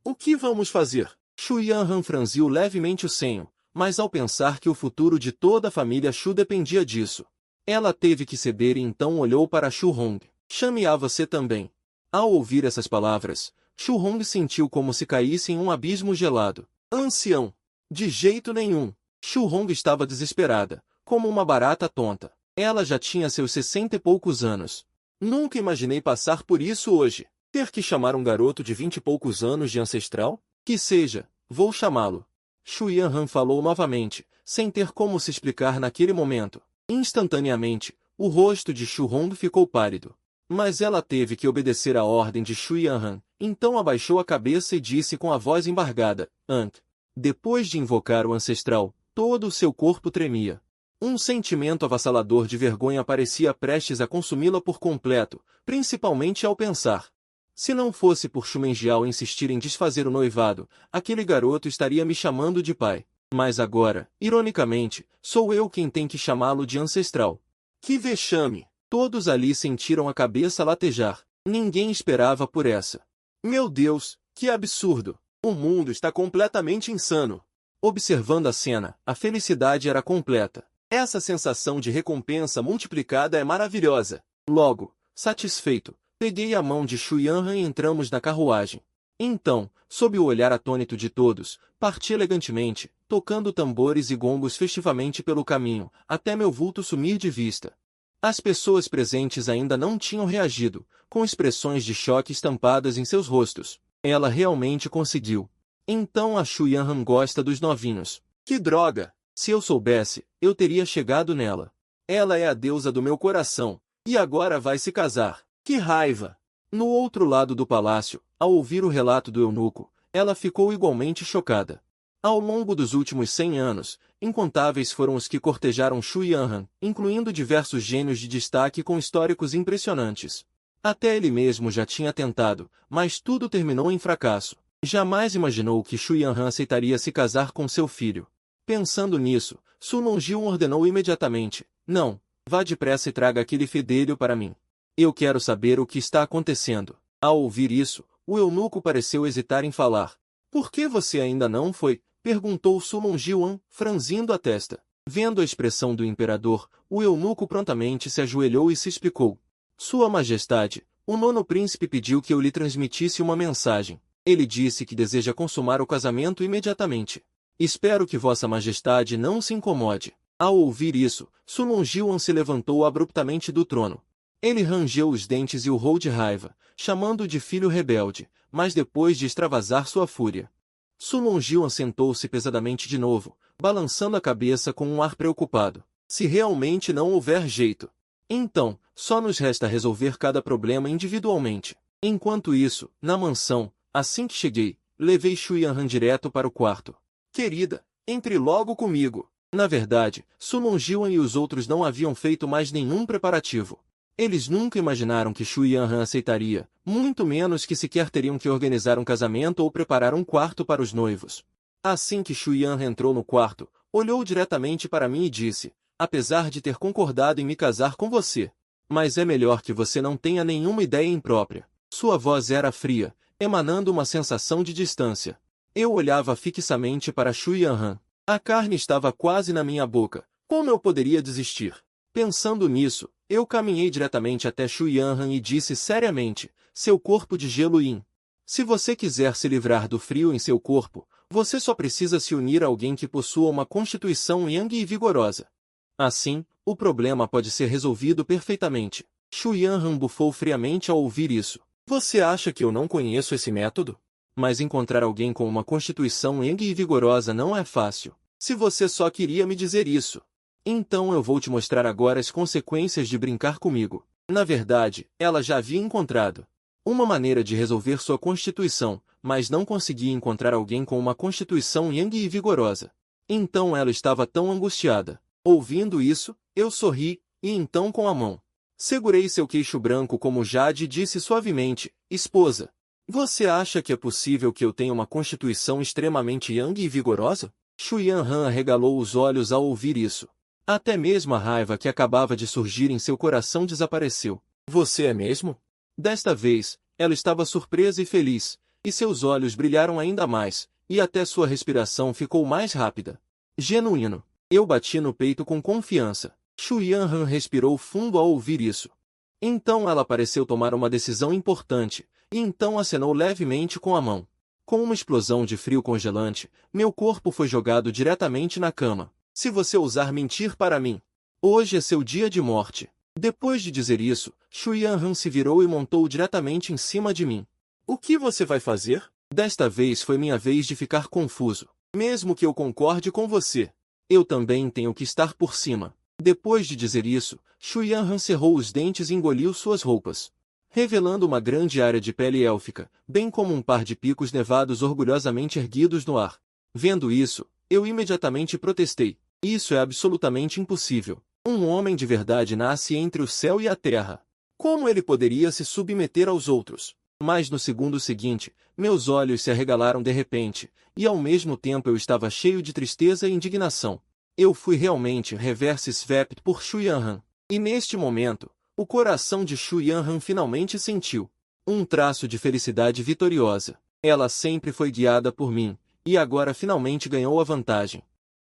O que vamos fazer? Shu Yanran franziu levemente o senho, mas ao pensar que o futuro de toda a família Shu dependia disso, ela teve que ceder e então olhou para Shu Hong. Chame-a você também. Ao ouvir essas palavras, Shu Hong sentiu como se caísse em um abismo gelado. Ancião! De jeito nenhum! Shu Hong estava desesperada, como uma barata tonta. Ela já tinha seus 60 e poucos anos. Nunca imaginei passar por isso hoje. Ter que chamar um garoto de 20 e poucos anos de ancestral? Que seja, vou chamá-lo. Shu Yanran falou novamente, sem ter como se explicar naquele momento. Instantaneamente, o rosto de Shu Hong ficou pálido. Mas ela teve que obedecer à ordem de Shu Yanran, então abaixou a cabeça e disse com a voz embargada, Ankh. Depois de invocar o ancestral, todo o seu corpo tremia. Um sentimento avassalador de vergonha parecia prestes a consumi-la por completo, principalmente ao pensar. Se não fosse por Shu Mengial insistir em desfazer o noivado, aquele garoto estaria me chamando de pai. Mas agora, ironicamente, sou eu quem tem que chamá-lo de ancestral. Que vexame! Todos ali sentiram a cabeça latejar. Ninguém esperava por essa. Meu Deus, que absurdo! O mundo está completamente insano. Observando a cena, a felicidade era completa. Essa sensação de recompensa multiplicada é maravilhosa. Logo, satisfeito, peguei a mão de Shu Yanran e entramos na carruagem. Então, sob o olhar atônito de todos, parti elegantemente, tocando tambores e gongos festivamente pelo caminho, até meu vulto sumir de vista. As pessoas presentes ainda não tinham reagido, com expressões de choque estampadas em seus rostos. Ela realmente conseguiu. Então a Shu Yanran gosta dos novinhos. Que droga! Se eu soubesse, eu teria chegado nela. Ela é a deusa do meu coração, e agora vai se casar. Que raiva! No outro lado do palácio, ao ouvir o relato do eunuco, ela ficou igualmente chocada. Ao longo dos últimos 100 anos, incontáveis foram os que cortejaram Shu Yanran, incluindo diversos gênios de destaque com históricos impressionantes. Até ele mesmo já tinha tentado, mas tudo terminou em fracasso. Jamais imaginou que Shu Yanran aceitaria se casar com seu filho. Pensando nisso, Su Longjiu ordenou imediatamente, não, vá depressa e traga aquele fedelho para mim. Eu quero saber o que está acontecendo. Ao ouvir isso, o eunuco pareceu hesitar em falar. Por que você ainda não foi? Perguntou Su Longjiu, franzindo a testa. Vendo a expressão do imperador, o eunuco prontamente se ajoelhou e se explicou. Sua Majestade, o nono príncipe pediu que eu lhe transmitisse uma mensagem. Ele disse que deseja consumar o casamento imediatamente. Espero que Vossa Majestade não se incomode. Ao ouvir isso, Sulong Jiwan se levantou abruptamente do trono. Ele rangeu os dentes e urrou de raiva, chamando-o de filho rebelde, mas depois de extravasar sua fúria. Sulong Jiwan sentou-se pesadamente de novo, balançando a cabeça com um ar preocupado. Se realmente não houver jeito, então, só nos resta resolver cada problema individualmente. Enquanto isso, na mansão, assim que cheguei, levei Shu Yanran direto para o quarto. Querida, entre logo comigo. Na verdade, Sulong Jiwan e os outros não haviam feito mais nenhum preparativo. Eles nunca imaginaram que Shu Yanran aceitaria, muito menos que sequer teriam que organizar um casamento ou preparar um quarto para os noivos. Assim que Shu Yanran entrou no quarto, olhou diretamente para mim e disse, apesar de ter concordado em me casar com você, mas é melhor que você não tenha nenhuma ideia imprópria. Sua voz era fria, emanando uma sensação de distância. Eu olhava fixamente para Shu Yanran. A carne estava quase na minha boca. Como eu poderia desistir? Pensando nisso, eu caminhei diretamente até Shu Yanran e disse seriamente, seu corpo de gelo Yin. Se você quiser se livrar do frio em seu corpo, você só precisa se unir a alguém que possua uma constituição Yang e vigorosa. Assim, o problema pode ser resolvido perfeitamente. Shu Yanran bufou friamente ao ouvir isso. Você acha que eu não conheço esse método? Mas encontrar alguém com uma constituição Yang e vigorosa não é fácil. Se você só queria me dizer isso, então eu vou te mostrar agora as consequências de brincar comigo. Na verdade, ela já havia encontrado uma maneira de resolver sua constituição, mas não conseguia encontrar alguém com uma constituição Yang e vigorosa. Então ela estava tão angustiada. Ouvindo isso, eu sorri, e então com a mão segurei seu queixo branco como Jade e disse suavemente, esposa, você acha que é possível que eu tenha uma constituição extremamente Yang e vigorosa? Shu Yanran arregalou os olhos ao ouvir isso. Até mesmo a raiva que acabava de surgir em seu coração desapareceu. Você é mesmo? Desta vez, ela estava surpresa e feliz, e seus olhos brilharam ainda mais, e até sua respiração ficou mais rápida. Genuíno. Eu bati no peito com confiança. Shu Yanran respirou fundo ao ouvir isso. Então ela pareceu tomar uma decisão importante, e então acenou levemente com a mão. Com uma explosão de frio congelante, meu corpo foi jogado diretamente na cama. Se você ousar mentir para mim, hoje é seu dia de morte. Depois de dizer isso, Shu Yanran se virou e montou diretamente em cima de mim. O que você vai fazer? Desta vez foi minha vez de ficar confuso. Mesmo que eu concorde com você, eu também tenho que estar por cima. Depois de dizer isso, Shu Yanran cerrou os dentes e engoliu suas roupas, revelando uma grande área de pele élfica, bem como um par de picos nevados orgulhosamente erguidos no ar. Vendo isso, eu imediatamente protestei. Isso é absolutamente impossível. Um homem de verdade nasce entre o céu e a terra. Como ele poderia se submeter aos outros? Mas no segundo seguinte, meus olhos se arregalaram de repente, e ao mesmo tempo eu estava cheio de tristeza e indignação. Eu fui realmente reverse swept por Shu Yanran. E neste momento, o coração de Shu Yanran finalmente sentiu um traço de felicidade vitoriosa. Ela sempre foi guiada por mim, e agora finalmente ganhou a vantagem.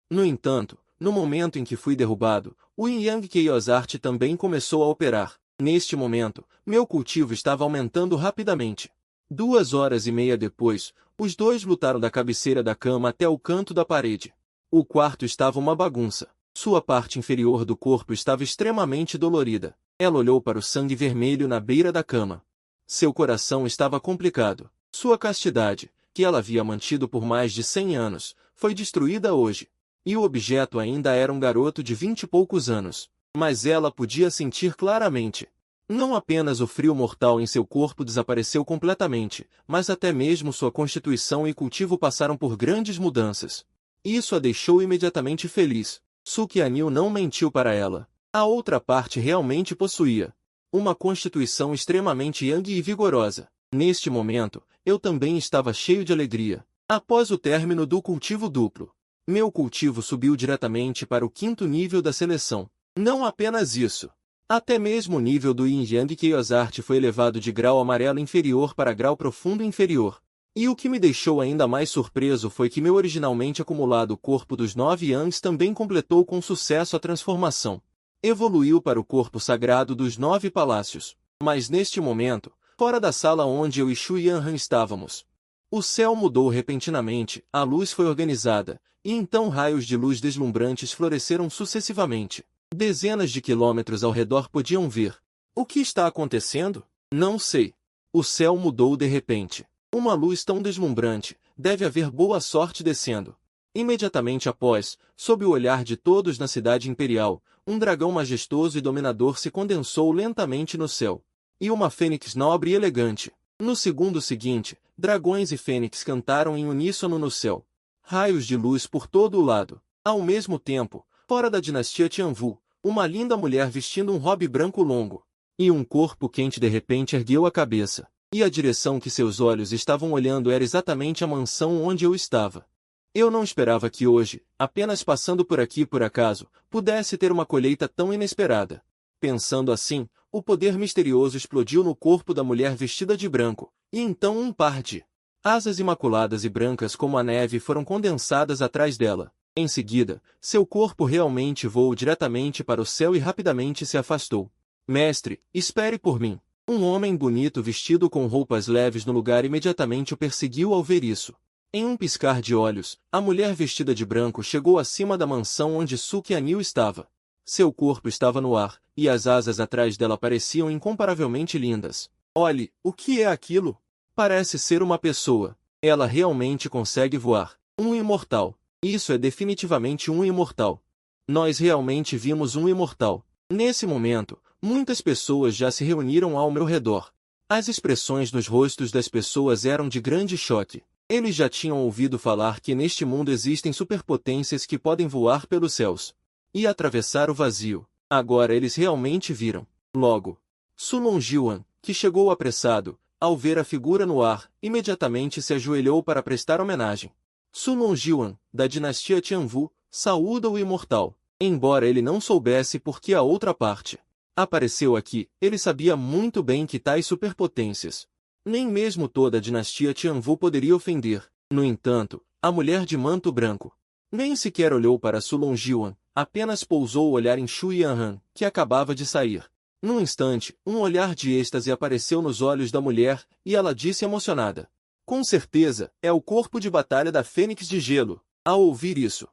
No entanto, no momento em que fui derrubado, o Yin Yang Chaos Art também começou a operar. Neste momento, meu cultivo estava aumentando rapidamente. 2 horas e meia depois, os dois lutaram da cabeceira da cama até o canto da parede. O quarto estava uma bagunça. Sua parte inferior do corpo estava extremamente dolorida. Ela olhou para o sangue vermelho na beira da cama. Seu coração estava complicado. Sua castidade, que ela havia mantido por mais de 100 anos, foi destruída hoje. E o objeto ainda era um garoto de 20 e poucos anos. Mas ela podia sentir claramente. Não apenas o frio mortal em seu corpo desapareceu completamente, mas até mesmo sua constituição e cultivo passaram por grandes mudanças. Isso a deixou imediatamente feliz. Suki Anil não mentiu para ela. A outra parte realmente possuía uma constituição extremamente yang e vigorosa. Neste momento, eu também estava cheio de alegria. Após o término do cultivo duplo, meu cultivo subiu diretamente para o 5º nível da seleção. Não apenas isso. Até mesmo o nível do Yin Yang Chaos Art foi elevado de grau amarelo inferior para grau profundo inferior. E o que me deixou ainda mais surpreso foi que meu originalmente acumulado corpo dos 9 Yangs também completou com sucesso a transformação. Evoluiu para o corpo sagrado dos 9 palácios. Mas neste momento, fora da sala onde eu e Shu Yanran estávamos, o céu mudou repentinamente, a luz foi organizada, e então raios de luz deslumbrantes floresceram sucessivamente. Dezenas de quilômetros ao redor podiam ver. O que está acontecendo? Não sei. O céu mudou de repente. Uma luz tão deslumbrante, deve haver boa sorte descendo. Imediatamente após, sob o olhar de todos na cidade imperial, um dragão majestoso e dominador se condensou lentamente no céu. E uma fênix nobre e elegante. No segundo seguinte, dragões e fênix cantaram em uníssono no céu. Raios de luz por todo o lado. Ao mesmo tempo, fora da dinastia Tianwu, uma linda mulher vestindo um robe branco longo. E um corpo quente de repente ergueu a cabeça. E a direção que seus olhos estavam olhando era exatamente a mansão onde eu estava. Eu não esperava que hoje, apenas passando por aqui por acaso, pudesse ter uma colheita tão inesperada. Pensando assim, o poder misterioso explodiu no corpo da mulher vestida de branco, e então um par de asas imaculadas e brancas como a neve foram condensadas atrás dela. Em seguida, seu corpo realmente voou diretamente para o céu e rapidamente se afastou. Mestre, espere por mim. Um homem bonito vestido com roupas leves no lugar imediatamente o perseguiu ao ver isso. Em um piscar de olhos, a mulher vestida de branco chegou acima da mansão onde Suki Anil estava. Seu corpo estava no ar, e as asas atrás dela pareciam incomparavelmente lindas. Olhe, o que é aquilo? Parece ser uma pessoa. Ela realmente consegue voar. Um imortal. Isso é definitivamente um imortal. Nós realmente vimos um imortal. Nesse momento, muitas pessoas já se reuniram ao meu redor. As expressões nos rostos das pessoas eram de grande choque. Eles já tinham ouvido falar que neste mundo existem superpotências que podem voar pelos céus e atravessar o vazio. Agora eles realmente viram. Logo, Su Longjuan, que chegou apressado, ao ver a figura no ar, imediatamente se ajoelhou para prestar homenagem. Su Longjuan, da dinastia Tianwu, saúda o imortal. Embora ele não soubesse por que a outra parte apareceu aqui, ele sabia muito bem que tais superpotências nem mesmo toda a dinastia Tianwu poderia ofender. No entanto, a mulher de manto branco nem sequer olhou para Su Longjuan, apenas pousou o olhar em Shu Yanran, que acabava de sair. Num instante, um olhar de êxtase apareceu nos olhos da mulher, e ela disse emocionada: "Com certeza, é o corpo de batalha da Fênix de Gelo." Ao ouvir isso,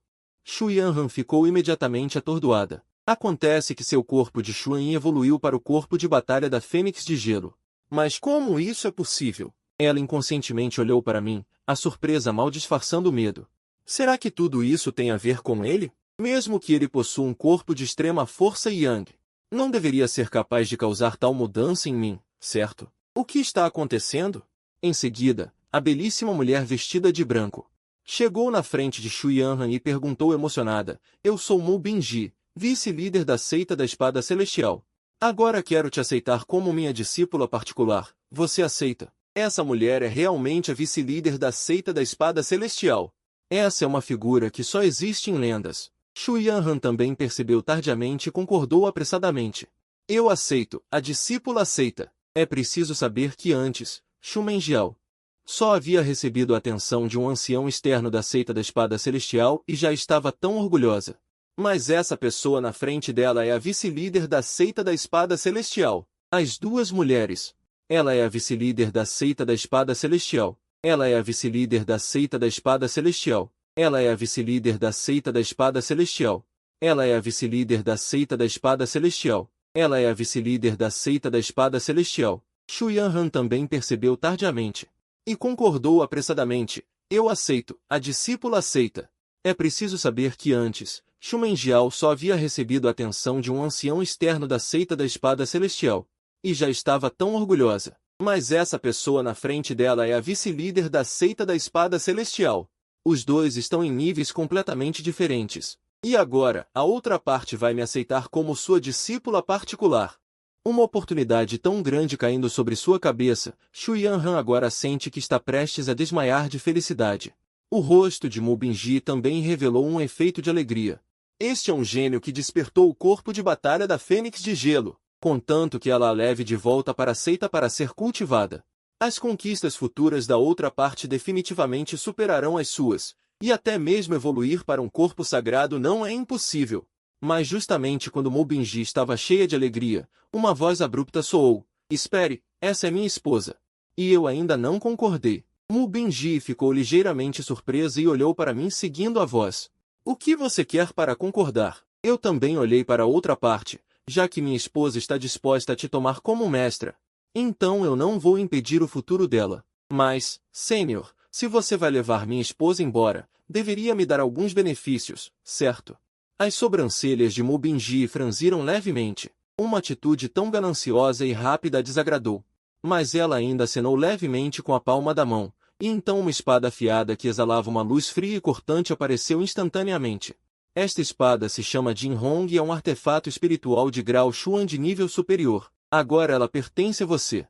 Shu Yanran ficou imediatamente atordoada. Acontece que seu corpo de Xuan evoluiu para o corpo de batalha da Fênix de Gelo. Mas como isso é possível? Ela inconscientemente olhou para mim, a surpresa mal disfarçando o medo. Será que tudo isso tem a ver com ele? Mesmo que ele possua um corpo de extrema força Yang, não deveria ser capaz de causar tal mudança em mim, certo? O que está acontecendo? Em seguida, a belíssima mulher vestida de branco chegou na frente de Shu Yanran e perguntou emocionada: "Eu sou Mu Binji, vice-líder da seita da Espada Celestial. Agora quero te aceitar como minha discípula particular. Você aceita?" Essa mulher é realmente a vice-líder da seita da Espada Celestial. Essa é uma figura que só existe em lendas. Shu Yanran também percebeu tardiamente e concordou apressadamente. "Eu aceito, a discípula aceita." É preciso saber que antes, Shu Menjiao só havia recebido a atenção de um ancião externo da seita da Espada Celestial e já estava tão orgulhosa. Mas essa pessoa na frente dela é a vice-líder da seita da Espada Celestial. As duas mulheres. Ela é a vice-líder da seita da Espada Celestial. Ela é a vice-líder da seita da Espada Celestial. Ela é a vice-líder da seita da Espada Celestial. Ela é a vice-líder da seita da Espada Celestial. Ela é a vice-líder da seita da Espada Celestial. Shu Yanran também percebeu tardiamente e concordou apressadamente. "Eu aceito, a discípula aceita." É preciso saber que antes, Shu Menjiao só havia recebido a atenção de um ancião externo da seita da Espada Celestial, e já estava tão orgulhosa. Mas essa pessoa na frente dela é a vice-líder da seita da Espada Celestial. Os dois estão em níveis completamente diferentes. E agora, a outra parte vai me aceitar como sua discípula particular. Uma oportunidade tão grande caindo sobre sua cabeça, Shu Yanran agora sente que está prestes a desmaiar de felicidade. O rosto de Mu Binji também revelou um efeito de alegria. Este é um gênio que despertou o corpo de batalha da Fênix de Gelo, contanto que ela a leve de volta para a seita para ser cultivada. As conquistas futuras da outra parte definitivamente superarão as suas, e até mesmo evoluir para um corpo sagrado não é impossível. Mas justamente quando Mubinji estava cheia de alegria, uma voz abrupta soou: "Espere, essa é minha esposa." E eu ainda não concordei. Mubinji ficou ligeiramente surpresa e olhou para mim seguindo a voz. "O que você quer para concordar?" Eu também olhei para a outra parte, já que minha esposa está disposta a te tomar como mestra. Então eu não vou impedir o futuro dela. Mas, Sênior, se você vai levar minha esposa embora, deveria me dar alguns benefícios, certo? As sobrancelhas de Mubinji franziram levemente. Uma atitude tão gananciosa e rápida a desagradou. Mas ela ainda acenou levemente com a palma da mão, e então uma espada afiada que exalava uma luz fria e cortante apareceu instantaneamente. Esta espada se chama Jinhong e é um artefato espiritual de grau Xuan de nível superior. Agora ela pertence a você.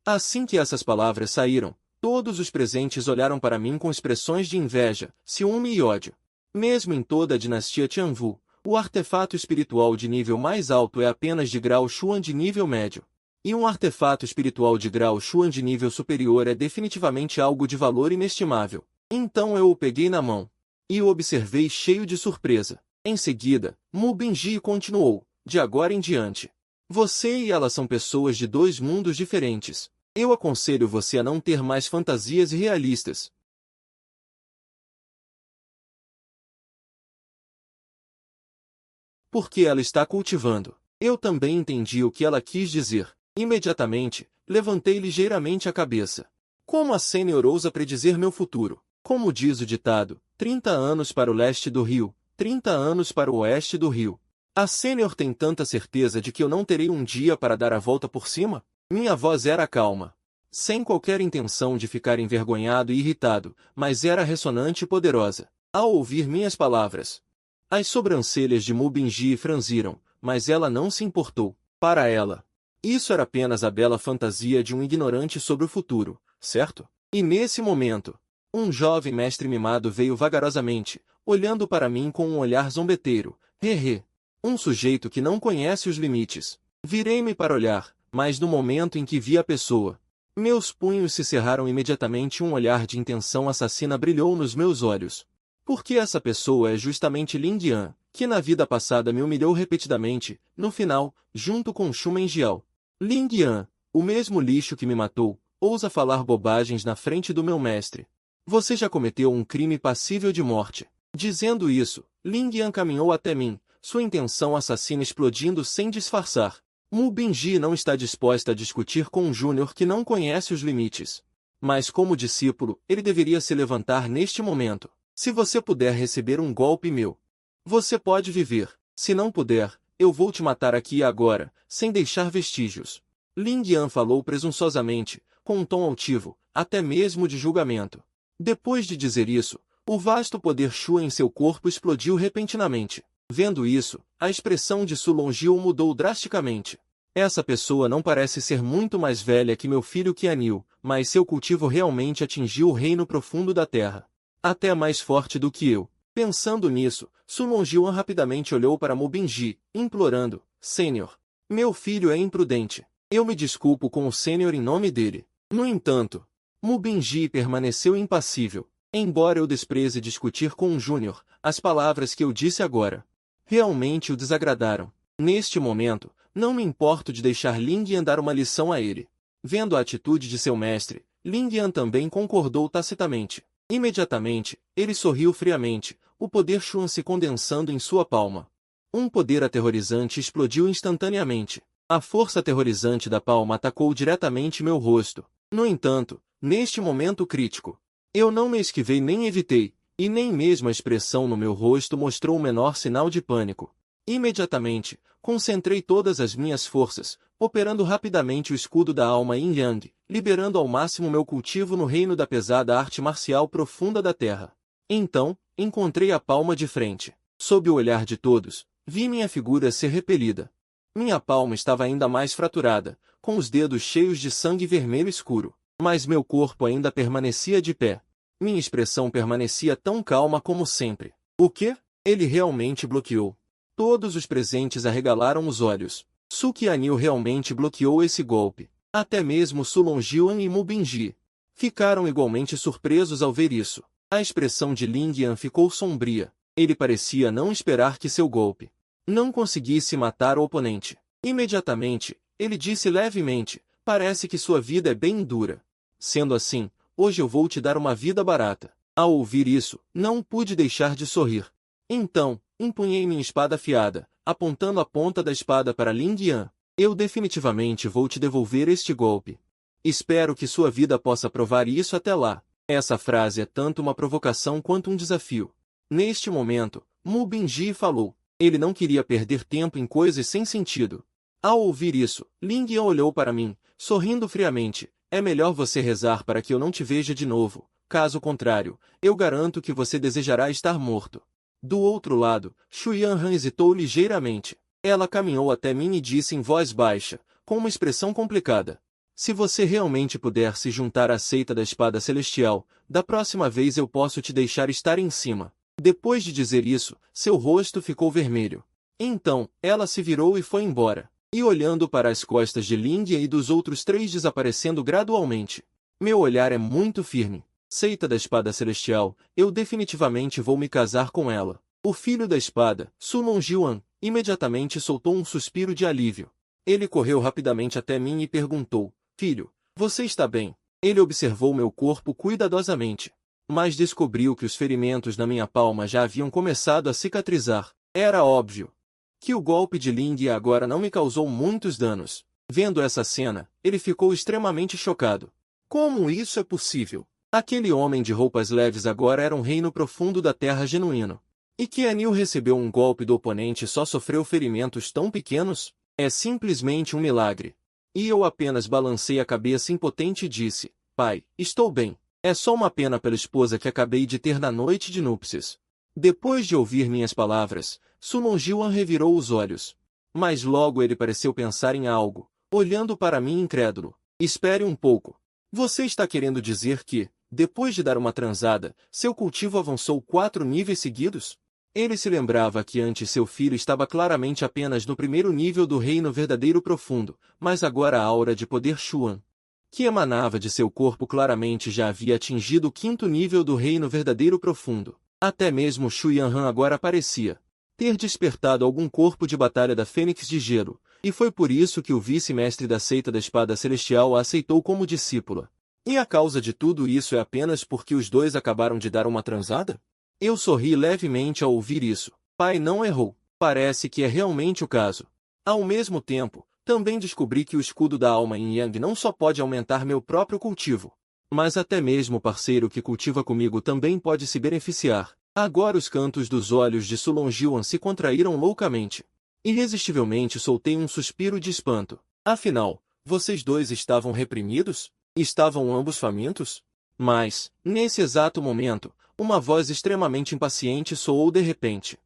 Assim que essas palavras saíram, todos os presentes olharam para mim com expressões de inveja, ciúme e ódio. Mesmo em toda a dinastia Tianwu, o artefato espiritual de nível mais alto é apenas de grau Xuan de nível médio. E um artefato espiritual de grau Xuan de nível superior é definitivamente algo de valor inestimável. Então eu o peguei na mão. E o observei cheio de surpresa. Em seguida, Mubinji continuou: "De agora em diante, você e ela são pessoas de dois mundos diferentes. Eu aconselho você a não ter mais fantasias irrealistas. Porque ela está cultivando." Eu também entendi o que ela quis dizer. Imediatamente, levantei ligeiramente a cabeça. Como a Sênior ousa predizer meu futuro? Como diz o ditado, 30 anos para o leste do rio, 30 anos para o oeste do rio. A Sênior tem tanta certeza de que eu não terei um dia para dar a volta por cima? Minha voz era calma, sem qualquer intenção de ficar envergonhado e irritado, mas era ressonante e poderosa. Ao ouvir minhas palavras, as sobrancelhas de Mubinji franziram, mas ela não se importou. Para ela, isso era apenas a bela fantasia de um ignorante sobre o futuro, certo? E nesse momento, um jovem mestre mimado veio vagarosamente, olhando para mim com um olhar zombeteiro. Hehe. Um sujeito que não conhece os limites. Virei-me para olhar, mas no momento em que vi a pessoa, meus punhos se cerraram imediatamente e um olhar de intenção assassina brilhou nos meus olhos. Porque essa pessoa é justamente Ling Yan, que na vida passada me humilhou repetidamente, no final, junto com Xu Menjiao. Ling Yan, o mesmo lixo que me matou, ousa falar bobagens na frente do meu mestre. Você já cometeu um crime passível de morte. Dizendo isso, Ling Yan caminhou até mim, sua intenção assassina explodindo sem disfarçar. Mubinji não está disposta a discutir com um júnior que não conhece os limites. Mas como discípulo, ele deveria se levantar neste momento. Se você puder receber um golpe meu, você pode viver. Se não puder, eu vou te matar aqui e agora, sem deixar vestígios. Ling Yan falou presunçosamente, com um tom altivo, até mesmo de julgamento. Depois de dizer isso, o vasto poder Shu em seu corpo explodiu repentinamente. Vendo isso, a expressão de Su Longjiu mudou drasticamente. Essa pessoa não parece ser muito mais velha que meu filho Qianyu, mas seu cultivo realmente atingiu o reino profundo da terra. Até mais forte do que eu. Pensando nisso, Su Longjiu rapidamente olhou para Mubinji, implorando: "Sênior, meu filho é imprudente. Eu me desculpo com o Sênior em nome dele." No entanto, Mubinji permaneceu impassível. Embora eu despreze discutir com um júnior, as palavras que eu disse agora realmente o desagradaram. Neste momento, não me importo de deixar Ling Yan dar uma lição a ele. Vendo a atitude de seu mestre, Ling Yan também concordou tacitamente. Imediatamente, ele sorriu friamente, o poder Xuan se condensando em sua palma. Um poder aterrorizante explodiu instantaneamente. A força aterrorizante da palma atacou diretamente meu rosto. No entanto, neste momento crítico, eu não me esquivei nem evitei, e nem mesmo a expressão no meu rosto mostrou o menor sinal de pânico. Imediatamente, concentrei todas as minhas forças, operando rapidamente o escudo da alma Yin Yang, liberando ao máximo meu cultivo no reino da pesada arte marcial profunda da terra. Então, encontrei a palma de frente. Sob o olhar de todos, vi minha figura ser repelida. Minha palma estava ainda mais fraturada, com os dedos cheios de sangue vermelho escuro. Mas meu corpo ainda permanecia de pé. Minha expressão permanecia tão calma como sempre. O quê? Ele realmente bloqueou. Todos os presentes arregalaram os olhos. Su Qianyu realmente bloqueou esse golpe. Até mesmo Su Longyan e Mu Bingyi ficaram igualmente surpresos ao ver isso. A expressão de Ling Yan ficou sombria. Ele parecia não esperar que seu golpe não conseguisse matar o oponente. Imediatamente, ele disse levemente, parece que sua vida é bem dura. Sendo assim, hoje eu vou te dar uma vida barata. Ao ouvir isso, não pude deixar de sorrir. Então, empunhei minha espada afiada, apontando a ponta da espada para Ling Yan. Eu definitivamente vou te devolver este golpe. Espero que sua vida possa provar isso até lá. Essa frase é tanto uma provocação quanto um desafio. Neste momento, Mu Bingyi falou. Ele não queria perder tempo em coisas sem sentido. Ao ouvir isso, Ling Yan olhou para mim, sorrindo friamente. É melhor você rezar para que eu não te veja de novo. Caso contrário, eu garanto que você desejará estar morto. Do outro lado, Shu Yanran hesitou ligeiramente. Ela caminhou até mim e disse em voz baixa, com uma expressão complicada. Se você realmente puder se juntar à seita da Espada Celestial, da próxima vez eu posso te deixar estar em cima. Depois de dizer isso, seu rosto ficou vermelho. Então, ela se virou e foi embora, e olhando para as costas de Ling Yan e dos outros 3 desaparecendo gradualmente. Meu olhar é muito firme. Seita da Espada Celestial, eu definitivamente vou me casar com ela. O filho da espada, Su Longyan, imediatamente soltou um suspiro de alívio. Ele correu rapidamente até mim e perguntou, filho, você está bem? Ele observou meu corpo cuidadosamente, mas descobriu que os ferimentos na minha palma já haviam começado a cicatrizar. Era óbvio que o golpe de Ling Yan agora não me causou muitos danos. Vendo essa cena, ele ficou extremamente chocado. Como isso é possível? Aquele homem de roupas leves agora era um reino profundo da terra genuíno. E que Anil recebeu um golpe do oponente e só sofreu ferimentos tão pequenos? É simplesmente um milagre. E eu apenas balancei a cabeça impotente e disse, pai, estou bem. É só uma pena pela esposa que acabei de ter na noite de núpcias. Depois de ouvir minhas palavras, Su Longyan revirou os olhos. Mas logo ele pareceu pensar em algo, olhando para mim incrédulo. Espere um pouco. Você está querendo dizer que, depois de dar uma transada, seu cultivo avançou 4 níveis seguidos? Ele se lembrava que antes seu filho estava claramente apenas no primeiro nível do reino verdadeiro profundo, mas agora a aura de poder Xuan, que emanava de seu corpo claramente já havia atingido o 5º nível do reino verdadeiro profundo. Até mesmo Shu Yanran agora parecia ter despertado algum corpo de batalha da Fênix de Gelo, e foi por isso que o vice-mestre da seita da Espada Celestial a aceitou como discípula. E a causa de tudo isso é apenas porque os dois acabaram de dar uma transada? Eu sorri levemente ao ouvir isso. Pai não errou. Parece que é realmente o caso. Ao mesmo tempo, também descobri que o escudo da alma em Yang não só pode aumentar meu próprio cultivo, mas até mesmo o parceiro que cultiva comigo também pode se beneficiar. Agora os cantos dos olhos de Su Longyan se contraíram loucamente. Irresistivelmente soltei um suspiro de espanto. Afinal, vocês dois estavam reprimidos? Estavam ambos famintos? Mas, nesse exato momento, uma voz extremamente impaciente soou de repente.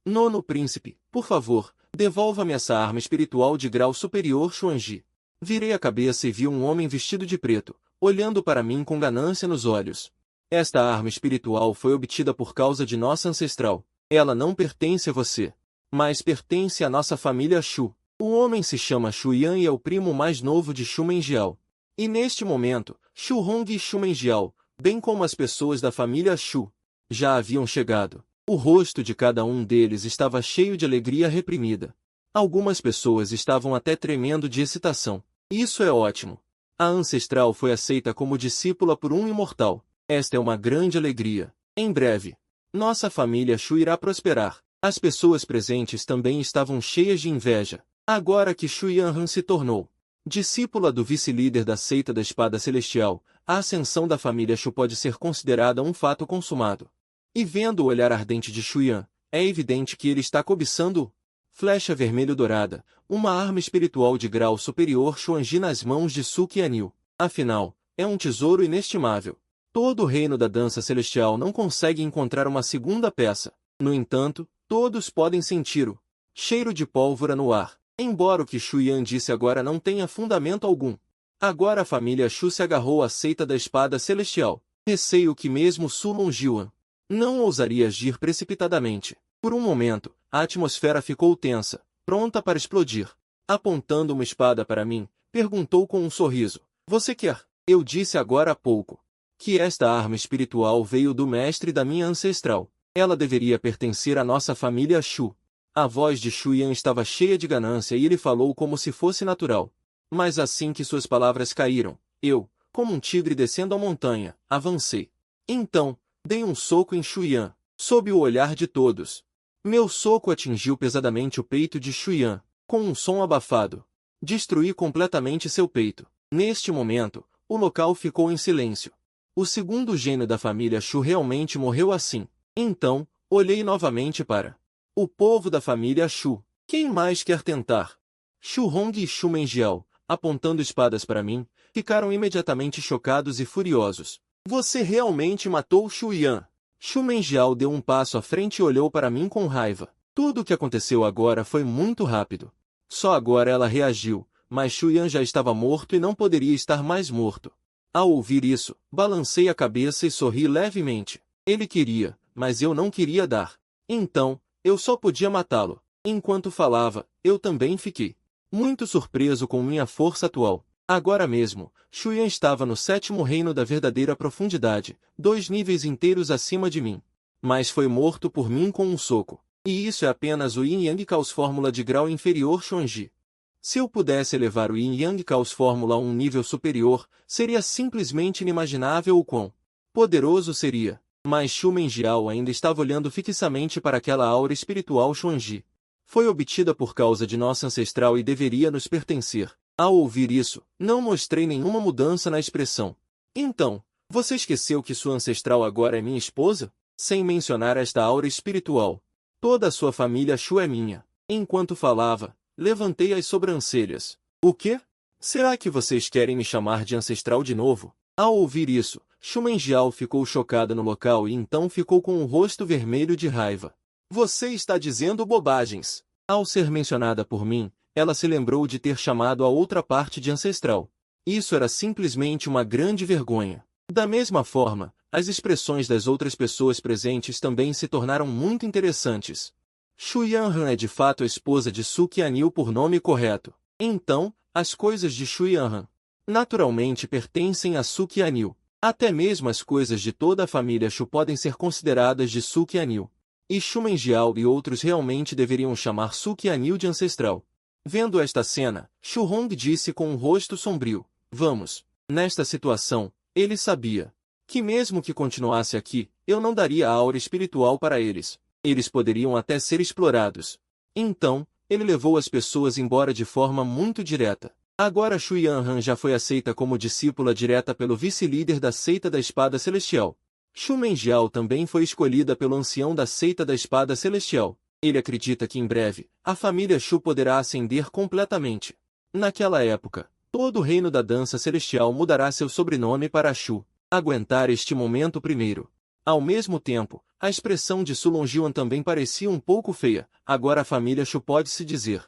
Nono príncipe, por favor, devolva-me essa arma espiritual de grau superior Xuanji. Virei a cabeça e vi um homem vestido de preto, olhando para mim com ganância nos olhos. Esta arma espiritual foi obtida por causa de nossa ancestral. Ela não pertence a você, mas pertence à nossa família Shu. O homem se chama Shu Yan e é o primo mais novo de Shu Menjiao. E neste momento, Shu Hong e Shu Menjiao, bem como as pessoas da família Shu, já haviam chegado. O rosto de cada um deles estava cheio de alegria reprimida. Algumas pessoas estavam até tremendo de excitação. Isso é ótimo. A ancestral foi aceita como discípula por um imortal. Esta é uma grande alegria. Em breve, nossa família Shu irá prosperar. As pessoas presentes também estavam cheias de inveja. Agora que Shu Yanran se tornou discípula do vice-líder da seita da Espada Celestial, a ascensão da família Shu pode ser considerada um fato consumado. E vendo o olhar ardente de Shu Yan, é evidente que ele está cobiçando flecha vermelho-dourada, uma arma espiritual de grau superior Xuanji nas mãos de Su Qianil. Afinal, é um tesouro inestimável. Todo o reino da dança celestial não consegue encontrar uma segunda peça. No entanto, todos podem sentir o cheiro de pólvora no ar. Embora o que Shu Yan disse agora não tenha fundamento algum. Agora a família Shu se agarrou à seita da espada celestial. Receio que mesmo Su Longyan não ousaria agir precipitadamente. Por um momento, a atmosfera ficou tensa, pronta para explodir. Apontando uma espada para mim, Perguntou com um sorriso. Você quer? Eu disse agora há pouco que esta arma espiritual veio do mestre da minha ancestral. Ela deveria pertencer à nossa família Shu. A voz de Shu Yan estava cheia de ganância e ele falou como se fosse natural. Mas assim que suas palavras caíram, eu, como um tigre descendo a montanha, avancei. Então, dei um soco em Shu Yan, sob o olhar de todos. Meu soco atingiu pesadamente o peito de Shu Yan, com um som abafado. Destruí completamente seu peito. Neste momento, o local ficou em silêncio. O segundo gênio da família Shu realmente morreu assim. Então, olhei novamente para o povo da família Shu. Quem mais quer tentar? Shu Hong e Shu Menjiao, apontando espadas para mim, ficaram imediatamente chocados e furiosos. Você realmente matou Shu Yan? Shu Menjiao deu um passo à frente e olhou para mim com raiva. Tudo o que aconteceu agora foi muito rápido. Só agora ela reagiu, mas Shu Yan já estava morto e não poderia estar mais morto. Ao ouvir isso, balancei a cabeça e sorri levemente. Ele queria, mas eu não queria dar. Então, eu só podia matá-lo. Enquanto falava, eu também fiquei muito surpreso com minha força atual. Agora mesmo, Shu Yan estava no 7º reino da verdadeira profundidade, 2 níveis inteiros acima de mim. Mas foi morto por mim com um soco. E isso é apenas o Yin Yang Caos Fórmula de grau inferior Xuanji. Se eu pudesse elevar o Yin Yang Caos Fórmula a um nível superior, seria simplesmente inimaginável o quão poderoso seria. Mas Shu Menjiao ainda estava olhando fixamente para aquela aura espiritual Xuanji. Foi obtida por causa de nossa ancestral e deveria nos pertencer. Ao ouvir isso, não mostrei nenhuma mudança na expressão. Então, você esqueceu que sua ancestral agora é minha esposa? Sem mencionar esta aura espiritual. Toda a sua família Shu é minha. Enquanto falava, levantei as sobrancelhas. O quê? Será que vocês querem me chamar de ancestral de novo? Ao ouvir isso, Shu Menjiao ficou chocada no local e então ficou com o rosto vermelho de raiva. Você está dizendo bobagens. Ao ser mencionada por mim, ela se lembrou de ter chamado a outra parte de ancestral. Isso era simplesmente uma grande vergonha. Da mesma forma, as expressões das outras pessoas presentes também se tornaram muito interessantes. Shu Yanhan é de fato a esposa de Su Qianyu por nome correto. Então, as coisas de Shu Yanhan naturalmente pertencem a Su Qianyu. Até mesmo as coisas de toda a família Shu podem ser consideradas de Su Qianyu. E Shu Menjiao e outros realmente deveriam chamar Su Qianyu de ancestral. Vendo esta cena, Shu Hong disse com um rosto sombrio. Vamos. Nesta situação, ele sabia que mesmo que continuasse aqui, eu não daria a aura espiritual para eles. Eles poderiam até ser explorados. Então, ele levou as pessoas embora de forma muito direta. Agora Shu Yanhan já foi aceita como discípula direta pelo vice-líder da seita da Espada Celestial. Shu Menjiao também foi escolhida pelo ancião da seita da Espada Celestial. Ele acredita que em breve, a família Shu poderá ascender completamente. Naquela época, todo o reino da dança celestial mudará seu sobrenome para Shu. Aguentar este momento primeiro. Ao mesmo tempo, a expressão de Su Longjuan também parecia um pouco feia. Agora a família Shu pode-se dizer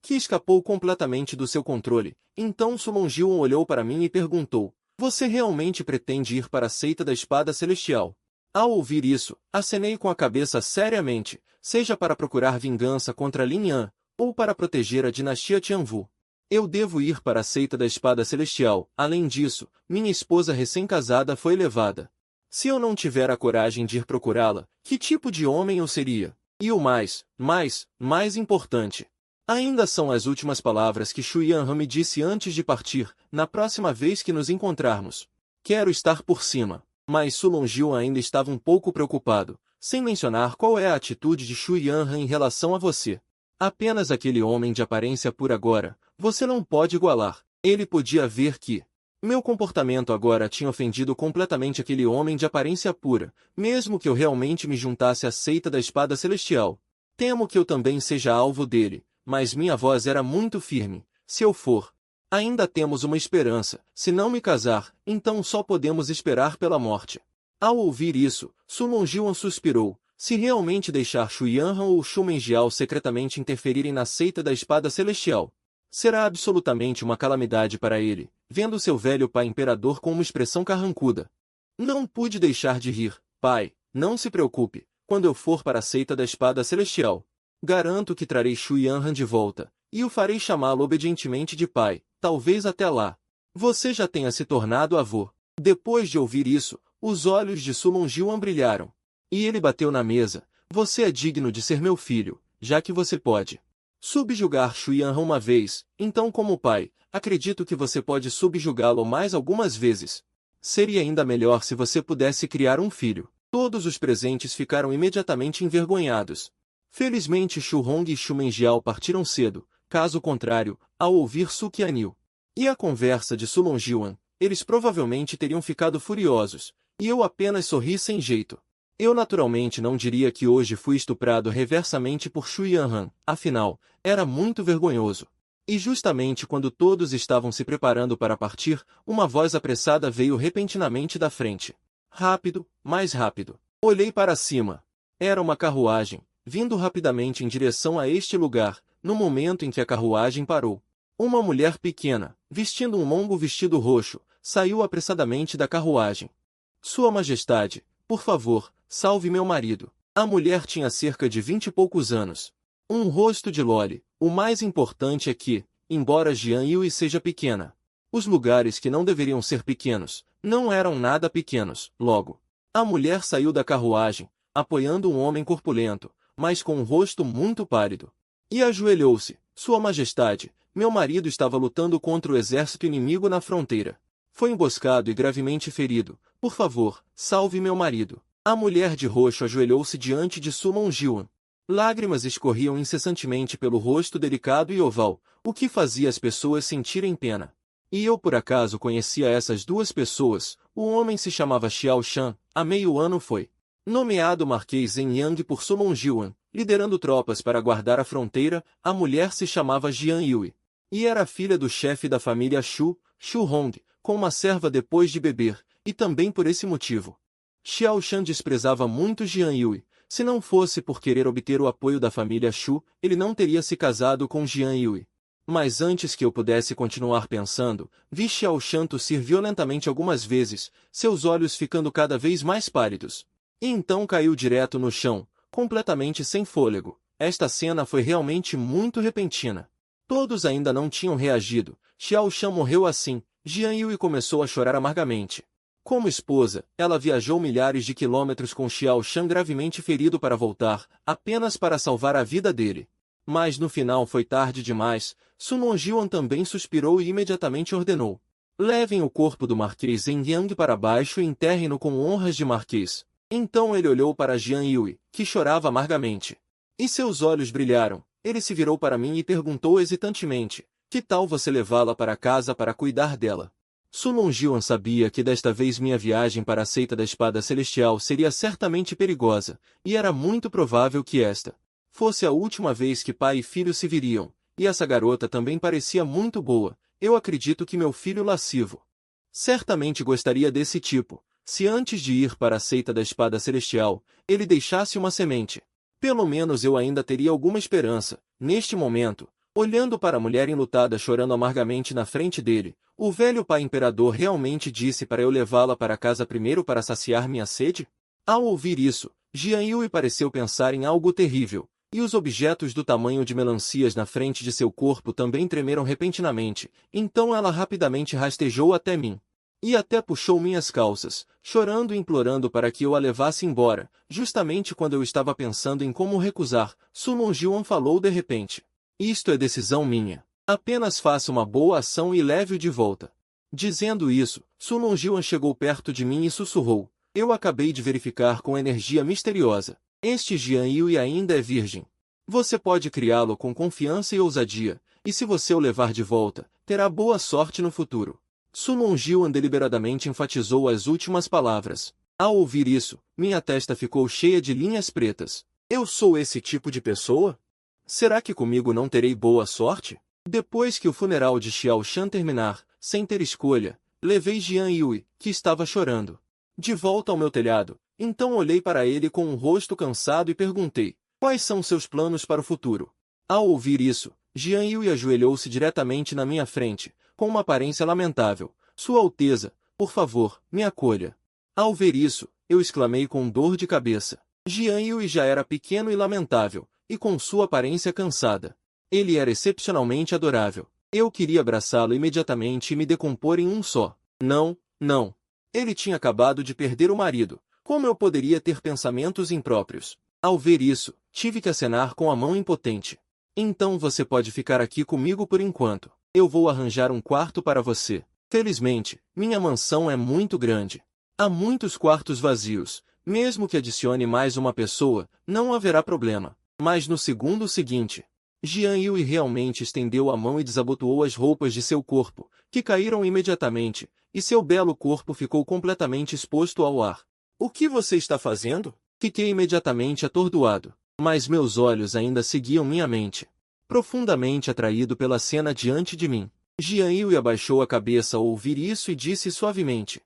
que escapou completamente do seu controle. Então Su Longjuan olhou para mim e perguntou, você realmente pretende ir para a seita da Espada Celestial? Ao ouvir isso, acenei com a cabeça seriamente, seja para procurar vingança contra Lin Yan, ou para proteger a dinastia Tianwu. Eu devo ir para a seita da Espada Celestial. Além disso, minha esposa recém-casada foi levada. Se eu não tiver a coragem de ir procurá-la, que tipo de homem eu seria? E o mais importante. Ainda são as últimas palavras que Shu Yanhan me disse antes de partir, na próxima vez que nos encontrarmos. Quero estar por cima. Mas Su Longjuan ainda estava um pouco preocupado, sem mencionar qual é a atitude de Shu Yanhan em relação a você. Apenas aquele homem de aparência pura agora, você não pode igualar. Ele podia ver que meu comportamento agora tinha ofendido completamente aquele homem de aparência pura, mesmo que eu realmente me juntasse à seita da Espada Celestial. Temo que eu também seja alvo dele, mas minha voz era muito firme. Se eu for, ainda temos uma esperança. Se não me casar, então só podemos esperar pela morte. Ao ouvir isso, Su Longjuan suspirou. Se realmente deixar Shu Yanhan ou Shu Menjiao secretamente interferirem na seita da Espada Celestial, será absolutamente uma calamidade para ele, vendo seu velho pai imperador com uma expressão carrancuda. Não pude deixar de rir. Pai, não se preocupe, quando eu for para a seita da Espada Celestial, garanto que trarei Shu Yanhan de volta, e o farei chamá-lo obedientemente de pai. talvez até lá você já tenha se tornado avô. Depois de ouvir isso, os olhos de Su Longjuan brilharam. E ele bateu na mesa. Você é digno de ser meu filho, já que você pode subjugar Shu Yanran uma vez, então como pai, acredito que você pode subjugá-lo mais algumas vezes. Seria ainda melhor se você pudesse criar um filho. Todos os presentes ficaram imediatamente envergonhados. Felizmente Shu Hong e Shu Menjiao partiram cedo, caso contrário, ao ouvir Su Qianyu e a conversa de Su Longjuan, eles provavelmente teriam ficado furiosos, e eu apenas sorri sem jeito. Eu naturalmente não diria que hoje fui estuprado reversamente por Shu Yanran, afinal, era muito vergonhoso. E justamente quando todos estavam se preparando para partir, uma voz apressada veio repentinamente da frente. Rápido, mais rápido. Olhei para cima. Era uma carruagem, vindo rapidamente em direção a este lugar, no momento em que a carruagem parou. Uma mulher pequena, vestindo um longo vestido roxo, saiu apressadamente da carruagem. Sua Majestade, por favor, salve meu marido. A mulher tinha cerca de 20 e poucos anos. Um rosto de loli. O mais importante é que, embora Jian Yui seja pequena, os lugares que não deveriam ser pequenos, não eram nada pequenos. Logo, a mulher saiu da carruagem, apoiando um homem corpulento, mas com um rosto muito pálido. E ajoelhou-se. Sua Majestade, meu marido estava lutando contra o exército inimigo na fronteira. Foi emboscado e gravemente ferido. Por favor, salve meu marido. A mulher de roxo ajoelhou-se diante de Su Longjuan. Lágrimas escorriam incessantemente pelo rosto delicado e oval, o que fazia as pessoas sentirem pena. E eu por acaso conhecia essas duas pessoas. O homem se chamava Xiao Shan. Há meio ano foi nomeado Marquês em Yang por Su Longjuan, liderando tropas para guardar a fronteira. A mulher se chamava Jian Yui e era filha do chefe da família Shu, Shu Hong, com uma serva depois de beber, e também por esse motivo Xiao Shan desprezava muito Jian Yui. Se não fosse por querer obter o apoio da família Shu, ele não teria se casado com Jian Yui. Mas antes que eu pudesse continuar pensando, vi Xiao Shan tossir violentamente algumas vezes, seus olhos ficando cada vez mais pálidos. E então caiu direto no chão, completamente sem fôlego. Esta cena foi realmente muito repentina. Todos ainda não tinham reagido. Xiao Shan morreu assim. Jian Yui começou a chorar amargamente. Como esposa, ela viajou milhares de quilômetros com Xiao Shan gravemente ferido para voltar, apenas para salvar a vida dele. Mas no final foi tarde demais. Su Longjuan também suspirou e imediatamente ordenou: levem o corpo do Marquês em Yang para baixo e enterrem-no com honras de Marquês. Então ele olhou para Jian Yui, que chorava amargamente. E seus olhos brilharam. Ele se virou para mim e perguntou hesitantemente: que tal você levá-la para casa para cuidar dela? Su Longjuan sabia que desta vez minha viagem para a seita da Espada Celestial seria certamente perigosa, e era muito provável que esta fosse a última vez que pai e filho se viriam, e essa garota também parecia muito boa. Eu acredito que meu filho lascivo certamente gostaria desse tipo, se antes de ir para a seita da Espada Celestial, ele deixasse uma semente. Pelo menos eu ainda teria alguma esperança. Neste momento, olhando para a mulher enlutada chorando amargamente na frente dele, o velho pai imperador realmente disse para eu levá-la para casa primeiro para saciar minha sede? Ao ouvir isso, Jian Yui pareceu pensar em algo terrível, e os objetos do tamanho de melancias na frente de seu corpo também tremeram repentinamente. Então ela rapidamente rastejou até mim. E até puxou minhas calças, chorando e implorando para que eu a levasse embora. Justamente quando eu estava pensando em como recusar, Su Longjuan falou de repente: isto é decisão minha. Apenas faça uma boa ação e leve-o de volta. Dizendo isso, Su Longjuan chegou perto de mim e sussurrou: eu acabei de verificar com energia misteriosa. Este Jian Yui ainda é virgem. Você pode criá-lo com confiança e ousadia, e se você o levar de volta, terá boa sorte no futuro. Su Longjuan deliberadamente enfatizou as últimas palavras. Ao ouvir isso, minha testa ficou cheia de linhas pretas. Eu sou esse tipo de pessoa? Será que comigo não terei boa sorte? Depois que o funeral de Xiao Shan terminar, sem ter escolha, levei Jian Yui, que estava chorando, de volta ao meu telhado. Então olhei para ele com um rosto cansado e perguntei: quais são seus planos para o futuro? Ao ouvir isso, Jian Yui ajoelhou-se diretamente na minha frente, com uma aparência lamentável. Sua Alteza, por favor, me acolha. Ao ver isso, eu exclamei com dor de cabeça. Jian Yui já era pequeno e lamentável, e com sua aparência cansada. Ele era excepcionalmente adorável. Eu queria abraçá-lo imediatamente e me decompor em um só. Não, não. Ele tinha acabado de perder o marido. Como eu poderia ter pensamentos impróprios? Ao ver isso, tive que acenar com a mão impotente. Então você pode ficar aqui comigo por enquanto. Eu vou arranjar um quarto para você. Felizmente, minha mansão é muito grande. Há muitos quartos vazios. Mesmo que adicione mais uma pessoa, não haverá problema. Mas no segundo seguinte, Jian Yui realmente estendeu a mão e desabotoou as roupas de seu corpo, que caíram imediatamente, e seu belo corpo ficou completamente exposto ao ar. O que você está fazendo? Fiquei imediatamente atordoado, mas meus olhos ainda seguiam minha mente. Profundamente atraído pela cena diante de mim, Jian Yui abaixou a cabeça ao ouvir isso e disse suavemente: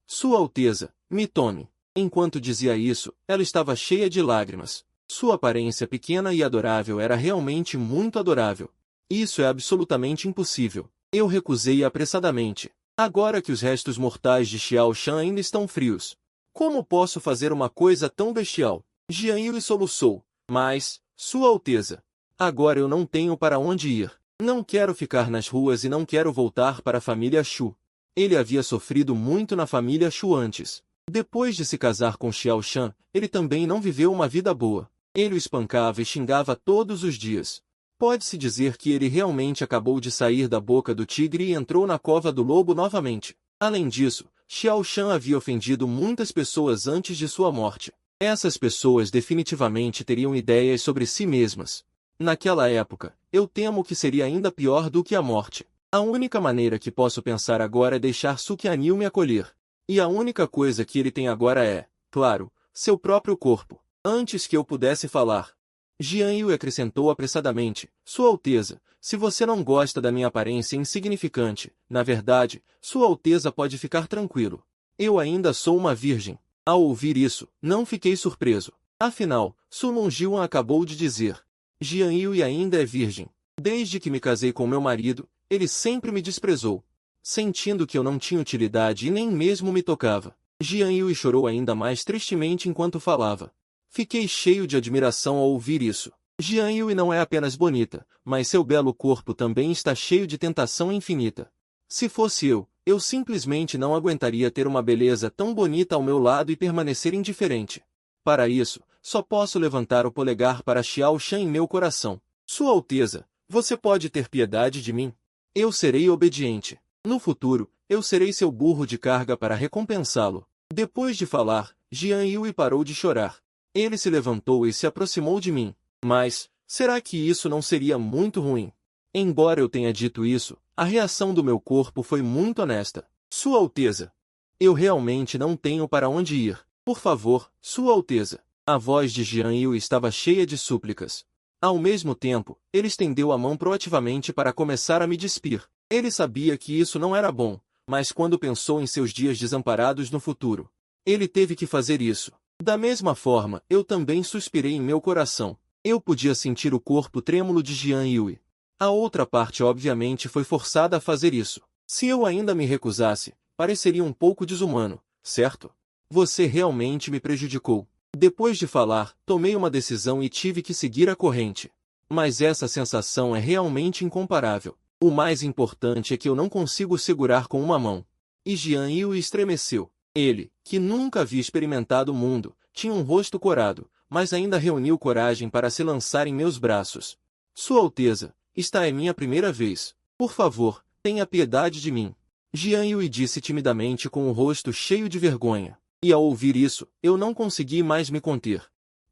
Sua Alteza, me tome. Enquanto dizia isso, ela estava cheia de lágrimas. Sua aparência pequena e adorável era realmente muito adorável. Isso é absolutamente impossível. Eu recusei apressadamente. Agora que os restos mortais de Xiao Shan ainda estão frios. Como posso fazer uma coisa tão bestial? Jian Yui soluçou. Mas, Sua Alteza, agora eu não tenho para onde ir. Não quero ficar nas ruas e não quero voltar para a família Shu. Ele havia sofrido muito na família Shu antes. Depois de se casar com Xiao Shan, ele também não viveu uma vida boa. Ele o espancava e xingava todos os dias. Pode-se dizer que ele realmente acabou de sair da boca do tigre e entrou na cova do lobo novamente. Além disso, Xiao Shan havia ofendido muitas pessoas antes de sua morte. Essas pessoas definitivamente teriam ideias sobre si mesmas. Naquela época, eu temo que seria ainda pior do que a morte. A única maneira que posso pensar agora é deixar Suqianil me acolher. E a única coisa que ele tem agora é, claro, seu próprio corpo. Antes que eu pudesse falar, Jian Yui acrescentou apressadamente: Sua Alteza, se você não gosta da minha aparência insignificante, na verdade, Sua Alteza pode ficar tranquilo. Eu ainda sou uma virgem. Ao ouvir isso, não fiquei surpreso. Afinal, Su Longjian acabou de dizer: Jian Yui ainda é virgem. Desde que me casei com meu marido, ele sempre me desprezou. Sentindo que eu não tinha utilidade e nem mesmo me tocava, Jian Yui chorou ainda mais tristemente enquanto falava. Fiquei cheio de admiração ao ouvir isso. Jian Yui não é apenas bonita, mas seu belo corpo também está cheio de tentação infinita. Se fosse eu simplesmente não aguentaria ter uma beleza tão bonita ao meu lado e permanecer indiferente. Para isso, só posso levantar o polegar para Xiao Shan em meu coração. Sua Alteza, você pode ter piedade de mim? Eu serei obediente. No futuro, eu serei seu burro de carga para recompensá-lo. Depois de falar, Jian Yui parou de chorar. Ele se levantou e se aproximou de mim. Mas, será que isso não seria muito ruim? Embora eu tenha dito isso, a reação do meu corpo foi muito honesta. Sua Alteza, eu realmente não tenho para onde ir. Por favor, Sua Alteza. A voz de Jian Yui estava cheia de súplicas. Ao mesmo tempo, ele estendeu a mão proativamente para começar a me despir. Ele sabia que isso não era bom, mas quando pensou em seus dias desamparados no futuro, ele teve que fazer isso. Da mesma forma, eu também suspirei em meu coração. Eu podia sentir o corpo trêmulo de Jian Yui. A outra parte obviamente foi forçada a fazer isso. Se eu ainda me recusasse, pareceria um pouco desumano, certo? Você realmente me prejudicou. Depois de falar, tomei uma decisão e tive que seguir a corrente. Mas essa sensação é realmente incomparável. O mais importante é que eu não consigo segurar com uma mão. E Jian Yui estremeceu. Ele, que nunca havia experimentado o mundo, tinha um rosto corado, mas ainda reuniu coragem para se lançar em meus braços. Sua Alteza, esta é minha primeira vez. Por favor, tenha piedade de mim. Jian Yui disse timidamente com o rosto cheio de vergonha. E ao ouvir isso, eu não consegui mais me conter.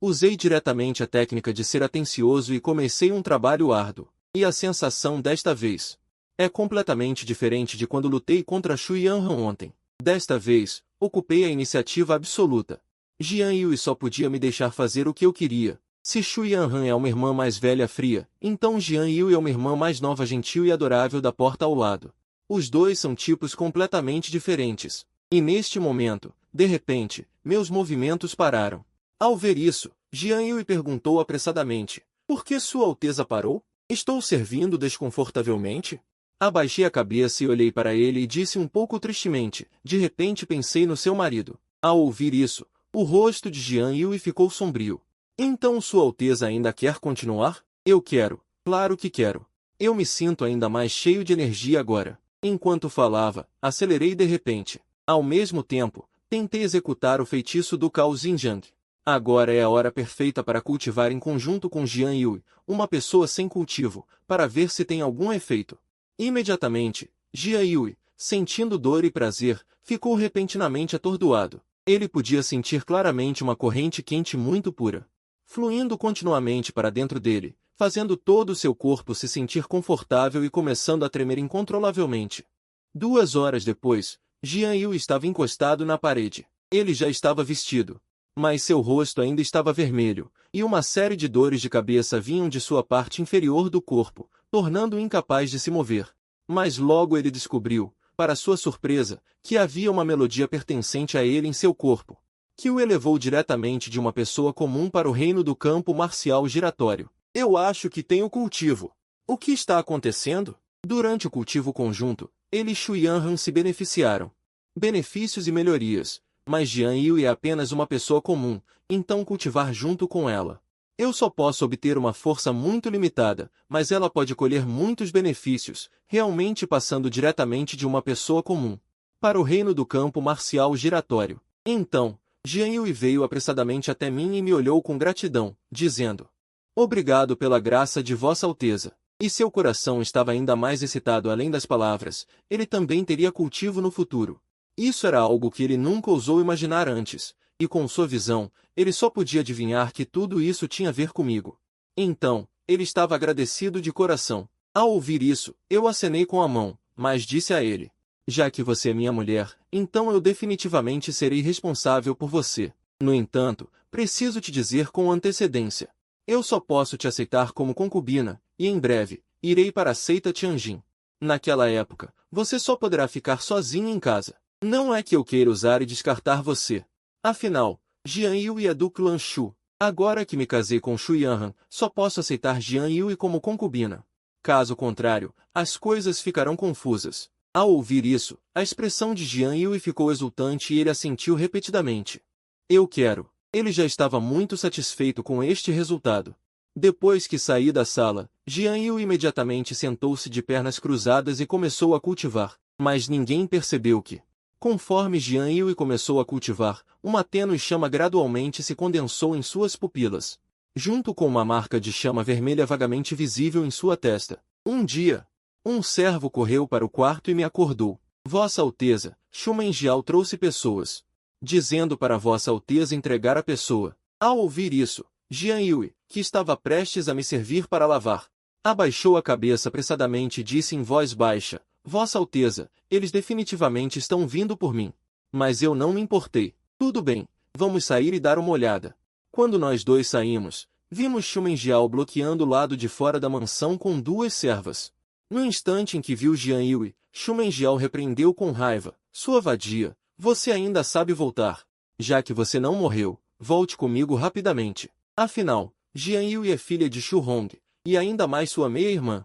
Usei diretamente a técnica de ser atencioso e comecei um trabalho árduo. E a sensação desta vez é completamente diferente de quando lutei contra Shu Yanran ontem. Desta vez, ocupei a iniciativa absoluta. Jian Yui só podia me deixar fazer o que eu queria. Se Shu Yanran é uma irmã mais velha fria, então Jian Yui é uma irmã mais nova gentil e adorável da porta ao lado. Os dois são tipos completamente diferentes. E neste momento, de repente, meus movimentos pararam. Ao ver isso, Jian Yui perguntou apressadamente: Por que Sua Alteza parou? Estou servindo desconfortavelmente? Abaixei a cabeça e olhei para ele e disse um pouco tristemente: De repente pensei no seu marido. Ao ouvir isso, o rosto de Jian Yui ficou sombrio. Então Sua Alteza ainda quer continuar? Eu quero, claro que quero. Eu me sinto ainda mais cheio de energia agora. Enquanto falava, acelerei de repente. Ao mesmo tempo, tentei executar o feitiço do Cao Xinjiang. Agora é a hora perfeita para cultivar em conjunto com Jian Yui, uma pessoa sem cultivo, para ver se tem algum efeito. Imediatamente, Jian Yui, sentindo dor e prazer, ficou repentinamente atordoado. Ele podia sentir claramente uma corrente quente muito pura, fluindo continuamente para dentro dele, fazendo todo o seu corpo se sentir confortável e começando a tremer incontrolavelmente. 2 horas depois, Jian Yui estava encostado na parede. Ele já estava vestido, mas seu rosto ainda estava vermelho, e uma série de dores de cabeça vinham de sua parte inferior do corpo, tornando-o incapaz de se mover. Mas logo ele descobriu, para sua surpresa, que havia uma melodia pertencente a ele em seu corpo, que o elevou diretamente de uma pessoa comum para o reino do campo marcial giratório. Eu acho que tenho cultivo. O que está acontecendo? Durante o cultivo conjunto, ele e Shu Yanran se beneficiaram. Benefícios e melhorias. Mas Jian Yui é apenas uma pessoa comum, então cultivar junto com ela. Eu só posso obter uma força muito limitada, mas ela pode colher muitos benefícios, realmente passando diretamente de uma pessoa comum para o reino do campo marcial giratório. Então, Jian Yui veio apressadamente até mim e me olhou com gratidão, dizendo: Obrigado pela graça de Vossa Alteza. E seu coração estava ainda mais excitado além das palavras, ele também teria cultivo no futuro. Isso era algo que ele nunca ousou imaginar antes, e com sua visão, ele só podia adivinhar que tudo isso tinha a ver comigo. Então, ele estava agradecido de coração. Ao ouvir isso, eu acenei com a mão, mas disse a ele: já que você é minha mulher, então eu definitivamente serei responsável por você. No entanto, preciso te dizer com antecedência. Eu só posso te aceitar como concubina, e em breve, irei para a seita Tianjin. Naquela época, você só poderá ficar sozinha em casa. Não é que eu queira usar e descartar você. Afinal, Jian Yui é do clã Shu. Agora que me casei com Shu Yanran, só posso aceitar Jian Yui como concubina. Caso contrário, as coisas ficarão confusas. Ao ouvir isso, a expressão de Jian Yui ficou exultante e ele assentiu repetidamente. Eu quero. Ele já estava muito satisfeito com este resultado. Depois que saí da sala, Jian Yui imediatamente sentou-se de pernas cruzadas e começou a cultivar, mas ninguém percebeu que, conforme Jian Yui começou a cultivar, uma tênue chama gradualmente se condensou em suas pupilas, junto com uma marca de chama vermelha vagamente visível em sua testa. Um dia, um servo correu para o quarto e me acordou. Vossa Alteza, Shu Menjiao trouxe pessoas, dizendo para Vossa Alteza entregar a pessoa. Ao ouvir isso, Jian Yui, que estava prestes a me servir para lavar, abaixou a cabeça apressadamente e disse em voz baixa: Vossa Alteza, eles definitivamente estão vindo por mim. Mas eu não me importei. Tudo bem, vamos sair e dar uma olhada. Quando nós dois saímos, vimos Shu Menjiao bloqueando o lado de fora da mansão com 2 servas. No instante em que viu Jian Yui, Shu Menjiao repreendeu com raiva: Sua vadia, você ainda sabe voltar. Já que você não morreu, volte comigo rapidamente. Afinal, Jian Yui é filha de Shu Hong, e ainda mais sua meia-irmã.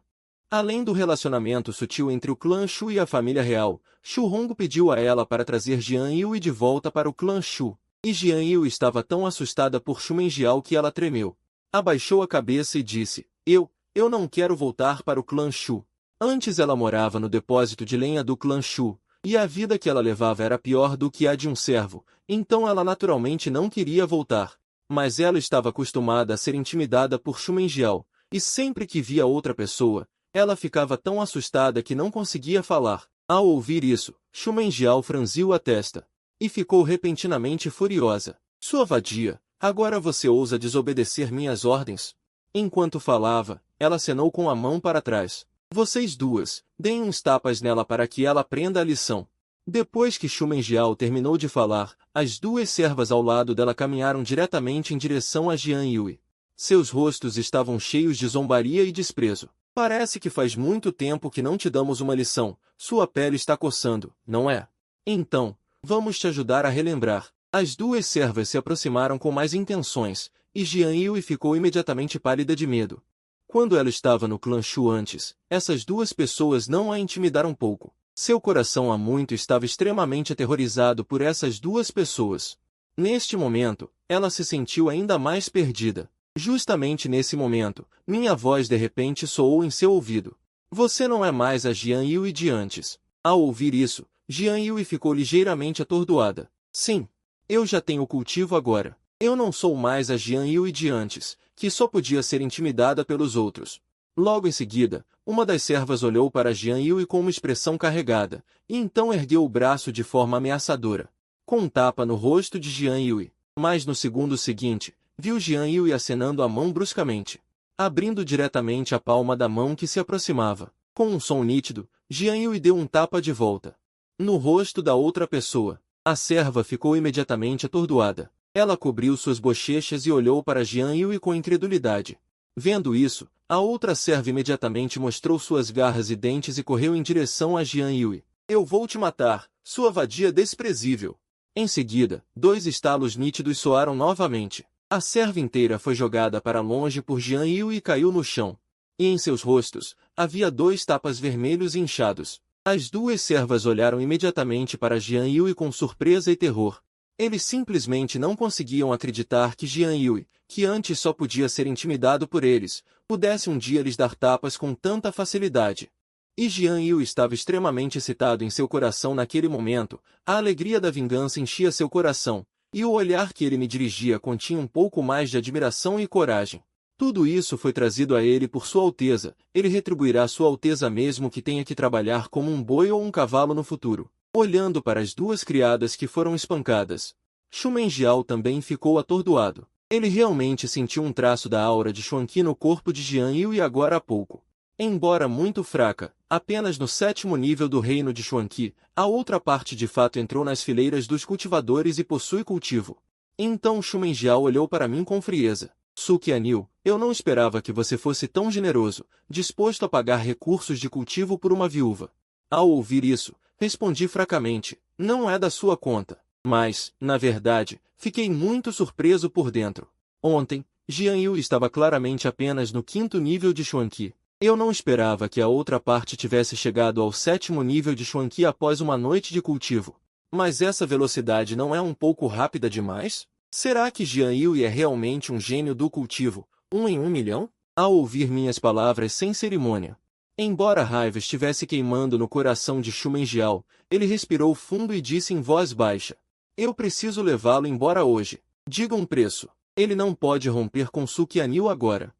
Além do relacionamento sutil entre o clã Shu e a família real, Shu Hong pediu a ela para trazer Jian Yui de volta para o clã Shu, e Jian Yui estava tão assustada por Shu Menjiao que ela tremeu. Abaixou a cabeça e disse: Eu não quero voltar para o clã Shu. Antes ela morava no depósito de lenha do clã Shu, e a vida que ela levava era pior do que a de um servo, então ela naturalmente não queria voltar. Mas ela estava acostumada a ser intimidada por Shu Menjiao, e sempre que via outra pessoa, ela ficava tão assustada que não conseguia falar. Ao ouvir isso, Shu Menjiao franziu a testa, e ficou repentinamente furiosa. Sua vadia, agora você ousa desobedecer minhas ordens? Enquanto falava, ela acenou com a mão para trás. Vocês duas, deem uns tapas nela para que ela aprenda a lição. Depois que Shu Menjiao terminou de falar, as 2 servas ao lado dela caminharam diretamente em direção a Jian Yui. Seus rostos estavam cheios de zombaria e desprezo. Parece que faz muito tempo que não te damos uma lição, sua pele está coçando, não é? Então, vamos te ajudar a relembrar. As 2 servas se aproximaram com mais intenções, e Jian Yui ficou imediatamente pálida de medo. Quando ela estava no clã Shu antes, essas 2 pessoas não a intimidaram pouco. Seu coração há muito estava extremamente aterrorizado por essas 2 pessoas. Neste momento, ela se sentiu ainda mais perdida. Justamente nesse momento, minha voz de repente soou em seu ouvido. Você não é mais a Jian Yue de antes. Ao ouvir isso, Jian Yue ficou ligeiramente atordoada. Sim, eu já tenho cultivo agora. Eu não sou mais a Jian Yue de antes, que só podia ser intimidada pelos outros. Logo em seguida, uma das servas olhou para Jian Yue com uma expressão carregada, e então ergueu o braço de forma ameaçadora. Com um tapa no rosto de Jian Yue. Mas no segundo seguinte, viu Jian Yue acenando a mão bruscamente, abrindo diretamente a palma da mão que se aproximava. Com um som nítido, Jian Yue deu um tapa de volta no rosto da outra pessoa. A serva ficou imediatamente atordoada. Ela cobriu suas bochechas e olhou para Jian Yue com incredulidade. Vendo isso, a outra serva imediatamente mostrou suas garras e dentes e correu em direção a Jian Yue. Eu vou te matar, sua vadia desprezível. Em seguida, 2 estalos nítidos soaram novamente. A serva inteira foi jogada para longe por Jian Yue e caiu no chão. E em seus rostos, havia 2 tapas vermelhos e inchados. As 2 servas olharam imediatamente para Jian Yue com surpresa e terror. Eles simplesmente não conseguiam acreditar que Jian Yue, que antes só podia ser intimidado por eles, pudesse um dia lhes dar tapas com tanta facilidade. E Jian Yue estava extremamente excitado em seu coração naquele momento, a alegria da vingança enchia seu coração, e o olhar que ele me dirigia continha um pouco mais de admiração e coragem. Tudo isso foi trazido a ele por Sua Alteza, ele retribuirá Sua Alteza mesmo que tenha que trabalhar como um boi ou um cavalo no futuro. Olhando para as 2 criadas que foram espancadas, Xu Menjiao também ficou atordoado. Ele realmente sentiu um traço da aura de Xuanqi no corpo de Jian Yue agora há pouco. Embora muito fraca, apenas no 7º nível do reino de Xuanqi, a outra parte de fato entrou nas fileiras dos cultivadores e possui cultivo. Então Xu Menjiao olhou para mim com frieza. Su Qianyu, eu não esperava que você fosse tão generoso, disposto a pagar recursos de cultivo por uma viúva. Ao ouvir isso, respondi fracamente, não é da sua conta. Mas, na verdade, fiquei muito surpreso por dentro. Ontem, Jian Yue estava claramente apenas no 5º nível de Xuanqi. Eu não esperava que a outra parte tivesse chegado ao 7º nível de Xuanqi após uma noite de cultivo. Mas essa velocidade não é um pouco rápida demais? Será que Jian Yue é realmente um gênio do cultivo, 1 em 1 milhão? Ao ouvir minhas palavras sem cerimônia, embora a raiva estivesse queimando no coração de Xu Menjiao, ele respirou fundo e disse em voz baixa. Eu preciso levá-lo embora hoje. Diga um preço. Ele não pode romper com Su Qianyu agora.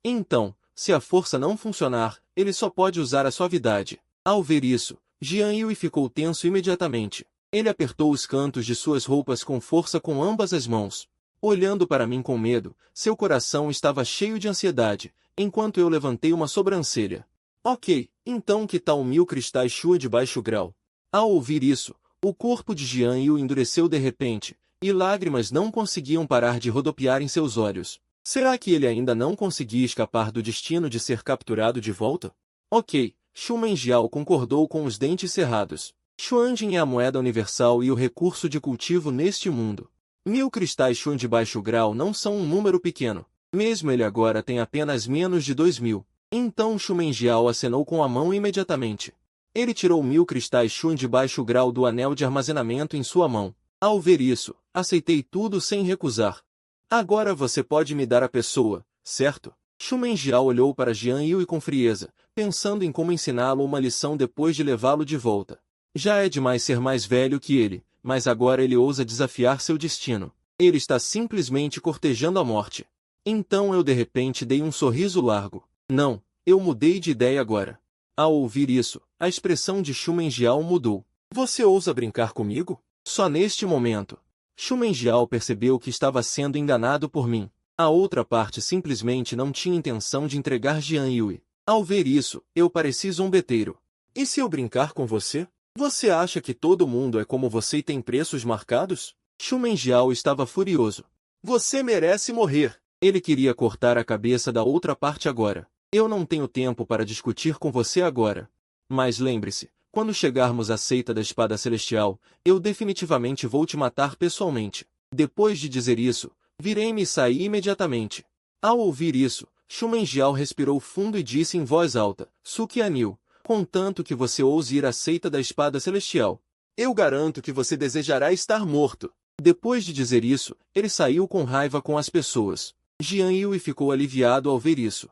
Então, se a força não funcionar, ele só pode usar a suavidade. Ao ver isso, Jian Yue ficou tenso imediatamente. Ele apertou os cantos de suas roupas com força com ambas as mãos. Olhando para mim com medo, seu coração estava cheio de ansiedade, enquanto eu levantei uma sobrancelha. Ok, então que tal 1000 cristais Shua de baixo grau? Ao ouvir isso, o corpo de Jian Yue endureceu de repente, e lágrimas não conseguiam parar de rodopiar em seus olhos. Será que ele ainda não conseguia escapar do destino de ser capturado de volta? Ok, Xu Menjiao concordou com os dentes cerrados. Xuanjin é a moeda universal e o recurso de cultivo neste mundo. 1000 cristais Xuan de baixo grau não são um número pequeno. Mesmo ele agora tem apenas menos de 2000. Então Xu Menjiao acenou com a mão imediatamente. Ele tirou 1000 cristais Xuan de baixo grau do anel de armazenamento em sua mão. Ao ver isso, aceitei tudo sem recusar. Agora você pode me dar a pessoa, certo? Xu Menjiao olhou para Jian Yue com frieza, pensando em como ensiná-lo uma lição depois de levá-lo de volta. Já é demais ser mais velho que ele, mas agora ele ousa desafiar seu destino. Ele está simplesmente cortejando a morte. Então eu de repente dei um sorriso largo. Não, eu mudei de ideia agora. Ao ouvir isso, a expressão de Xu Menjiao mudou. Você ousa brincar comigo? Só neste momento, Xu Menjiao percebeu que estava sendo enganado por mim. A outra parte simplesmente não tinha intenção de entregar Jian Yue. Ao ver isso, eu pareci zombeteiro. E se eu brincar com você? Você acha que todo mundo é como você e tem preços marcados? Xu Menjiao estava furioso. Você merece morrer. Ele queria cortar a cabeça da outra parte agora. Eu não tenho tempo para discutir com você agora. Mas lembre-se, quando chegarmos à seita da espada celestial, eu definitivamente vou te matar pessoalmente. Depois de dizer isso, virei-me e saí imediatamente. Ao ouvir isso, Xu Menjiao respirou fundo e disse em voz alta, Su Qianyu, contanto que você ouse ir à seita da espada celestial, eu garanto que você desejará estar morto. Depois de dizer isso, ele saiu com raiva com as pessoas. Jian Yue ficou aliviado ao ver isso.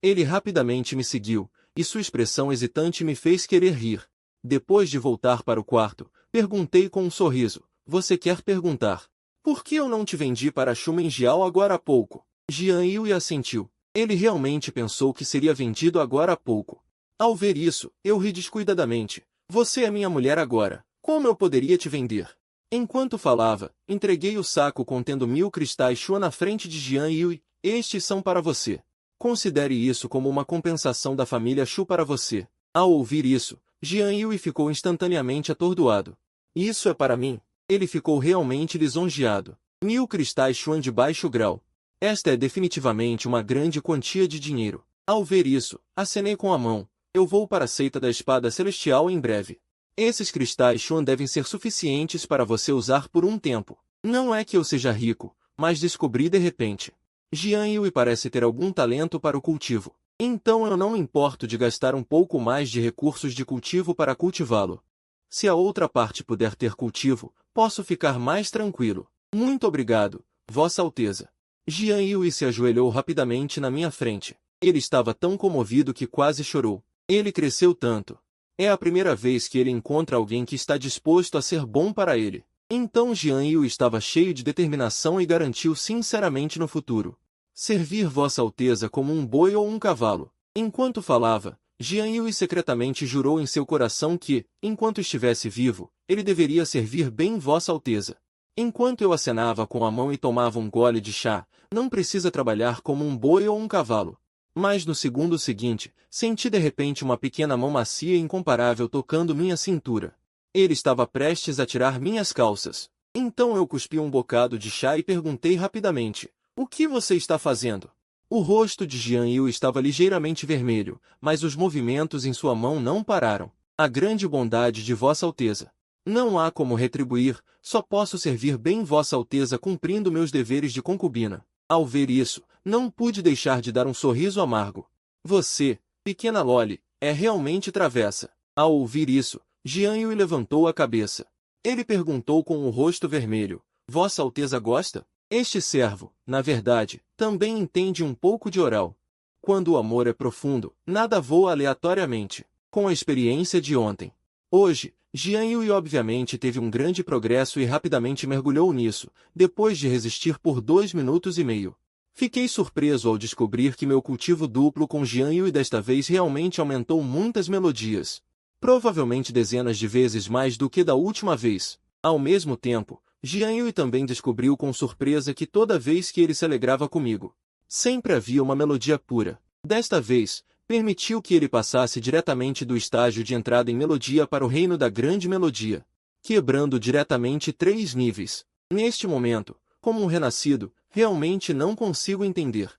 Ele rapidamente me seguiu, e sua expressão hesitante me fez querer rir. Depois de voltar para o quarto, perguntei com um sorriso, você quer perguntar? Por que eu não te vendi para Shumenjiao agora há pouco? Jian Yui assentiu. Ele realmente pensou que seria vendido agora há pouco. Ao ver isso, eu ri descuidadamente. Você é minha mulher agora. Como eu poderia te vender? Enquanto falava, entreguei o saco contendo 1000 cristais Shua na frente de Jian Yui. Estes são para você. Considere isso como uma compensação da família Shu para você. Ao ouvir isso, Jian Yui ficou instantaneamente atordoado. Isso é para mim? Ele ficou realmente lisonjeado. 1000 cristais Xuan de baixo grau. Esta é definitivamente uma grande quantia de dinheiro. Ao ver isso, acenei com a mão. Eu vou para a seita da espada celestial em breve. Esses cristais Xuan devem ser suficientes para você usar por um tempo. Não é que eu seja rico, mas descobri de repente. Jian Yui parece ter algum talento para o cultivo. Então eu não me importo de gastar um pouco mais de recursos de cultivo para cultivá-lo. Se a outra parte puder ter cultivo, posso ficar mais tranquilo. Muito obrigado, Vossa Alteza. Jian Yui se ajoelhou rapidamente na minha frente. Ele estava tão comovido que quase chorou. Ele cresceu tanto. É a primeira vez que ele encontra alguém que está disposto a ser bom para ele. Então Jian Yui estava cheio de determinação e garantiu sinceramente no futuro. Servir Vossa Alteza como um boi ou um cavalo. Enquanto falava, Jian Yui secretamente jurou em seu coração que, enquanto estivesse vivo, ele deveria servir bem Vossa Alteza. Enquanto eu acenava com a mão e tomava um gole de chá, não precisa trabalhar como um boi ou um cavalo. Mas no segundo seguinte, senti de repente uma pequena mão macia e incomparável tocando minha cintura. Ele estava prestes a tirar minhas calças. Então eu cuspi um bocado de chá e perguntei rapidamente, o que você está fazendo? O rosto de Jian Yui estava ligeiramente vermelho, mas os movimentos em sua mão não pararam. A grande bondade de Vossa Alteza. Não há como retribuir, só posso servir bem Vossa Alteza cumprindo meus deveres de concubina. Ao ver isso, não pude deixar de dar um sorriso amargo. Você, pequena Loli, é realmente travessa. Ao ouvir isso, Jian Yui levantou a cabeça. Ele perguntou com o rosto vermelho, Vossa Alteza gosta? Este servo, na verdade, também entende um pouco de oral. Quando o amor é profundo, nada voa aleatoriamente. Com a experiência de ontem. Hoje, Jian Yui obviamente teve um grande progresso e rapidamente mergulhou nisso, depois de resistir por 2 minutos e meio. Fiquei surpreso ao descobrir que meu cultivo duplo com Jian Yui desta vez realmente aumentou muitas melodias. Provavelmente dezenas de vezes mais do que da última vez. Ao mesmo tempo, Jian Yui também descobriu com surpresa que toda vez que ele se alegrava comigo, sempre havia uma melodia pura. Desta vez, permitiu que ele passasse diretamente do estágio de entrada em melodia para o reino da grande melodia, quebrando diretamente 3 níveis. Neste momento, como um renascido, realmente não consigo entender.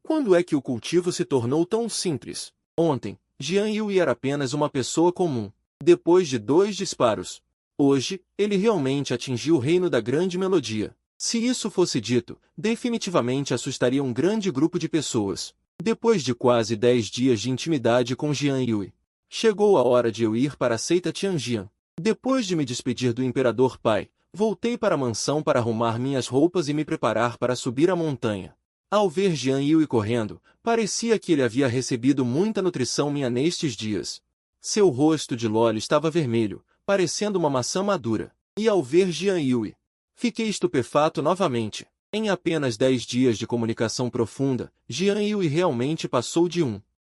Quando é que o cultivo se tornou tão simples? Ontem, Jian Yui era apenas uma pessoa comum. Depois de 2 disparos. Hoje, ele realmente atingiu o reino da grande melodia. Se isso fosse dito, definitivamente assustaria um grande grupo de pessoas. Depois de quase 10 dias de intimidade com Jian Yui, chegou a hora de eu ir para a seita Tianjian. Depois de me despedir do imperador pai, voltei para a mansão para arrumar minhas roupas e me preparar para subir a montanha. Ao ver Jian Yui correndo, parecia que ele havia recebido muita nutrição minha nestes dias. Seu rosto de Loli estava vermelho, parecendo uma maçã madura. E ao ver Jian Yui, fiquei estupefato novamente. Em apenas 10 dias de comunicação profunda, Jian Yui realmente passou de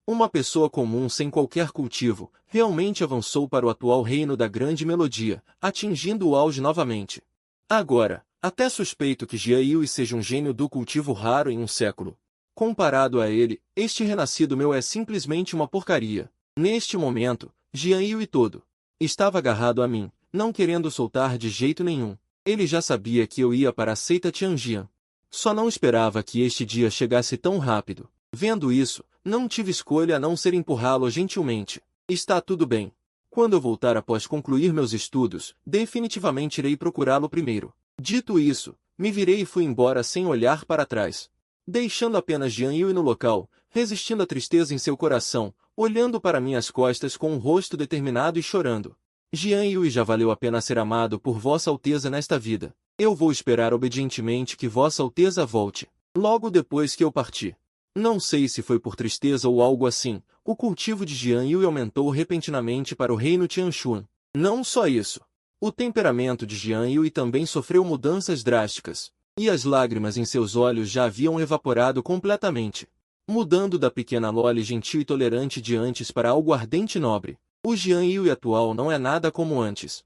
uma pessoa comum sem qualquer cultivo, realmente avançou para o atual reino da grande melodia, atingindo o auge novamente. Agora, até suspeito que Jian Yui seja um gênio do cultivo raro em um século. Comparado a ele, este renascido meu é simplesmente uma porcaria. Neste momento, Jian Yui todo estava agarrado a mim, não querendo soltar de jeito nenhum. Ele já sabia que eu ia para a seita Tianjian. Só não esperava que este dia chegasse tão rápido. Vendo isso, não tive escolha a não ser empurrá-lo gentilmente. Está tudo bem. Quando eu voltar após concluir meus estudos, definitivamente irei procurá-lo primeiro. Dito isso, me virei e fui embora sem olhar para trás. Deixando apenas Jian Yui no local, resistindo à tristeza em seu coração, olhando para minhas costas com um rosto determinado e chorando. Jian Yui já valeu a pena ser amado por Vossa Alteza nesta vida. Eu vou esperar obedientemente que Vossa Alteza volte, logo depois que eu partir. Não sei se foi por tristeza ou algo assim, o cultivo de Jian Yui aumentou repentinamente para o reino Tianxuan. Não só isso. O temperamento de Jian Yui também sofreu mudanças drásticas, e as lágrimas em seus olhos já haviam evaporado completamente. Mudando da pequena Loli gentil e tolerante de antes para algo ardente e nobre, o Jian Yui atual não é nada como antes.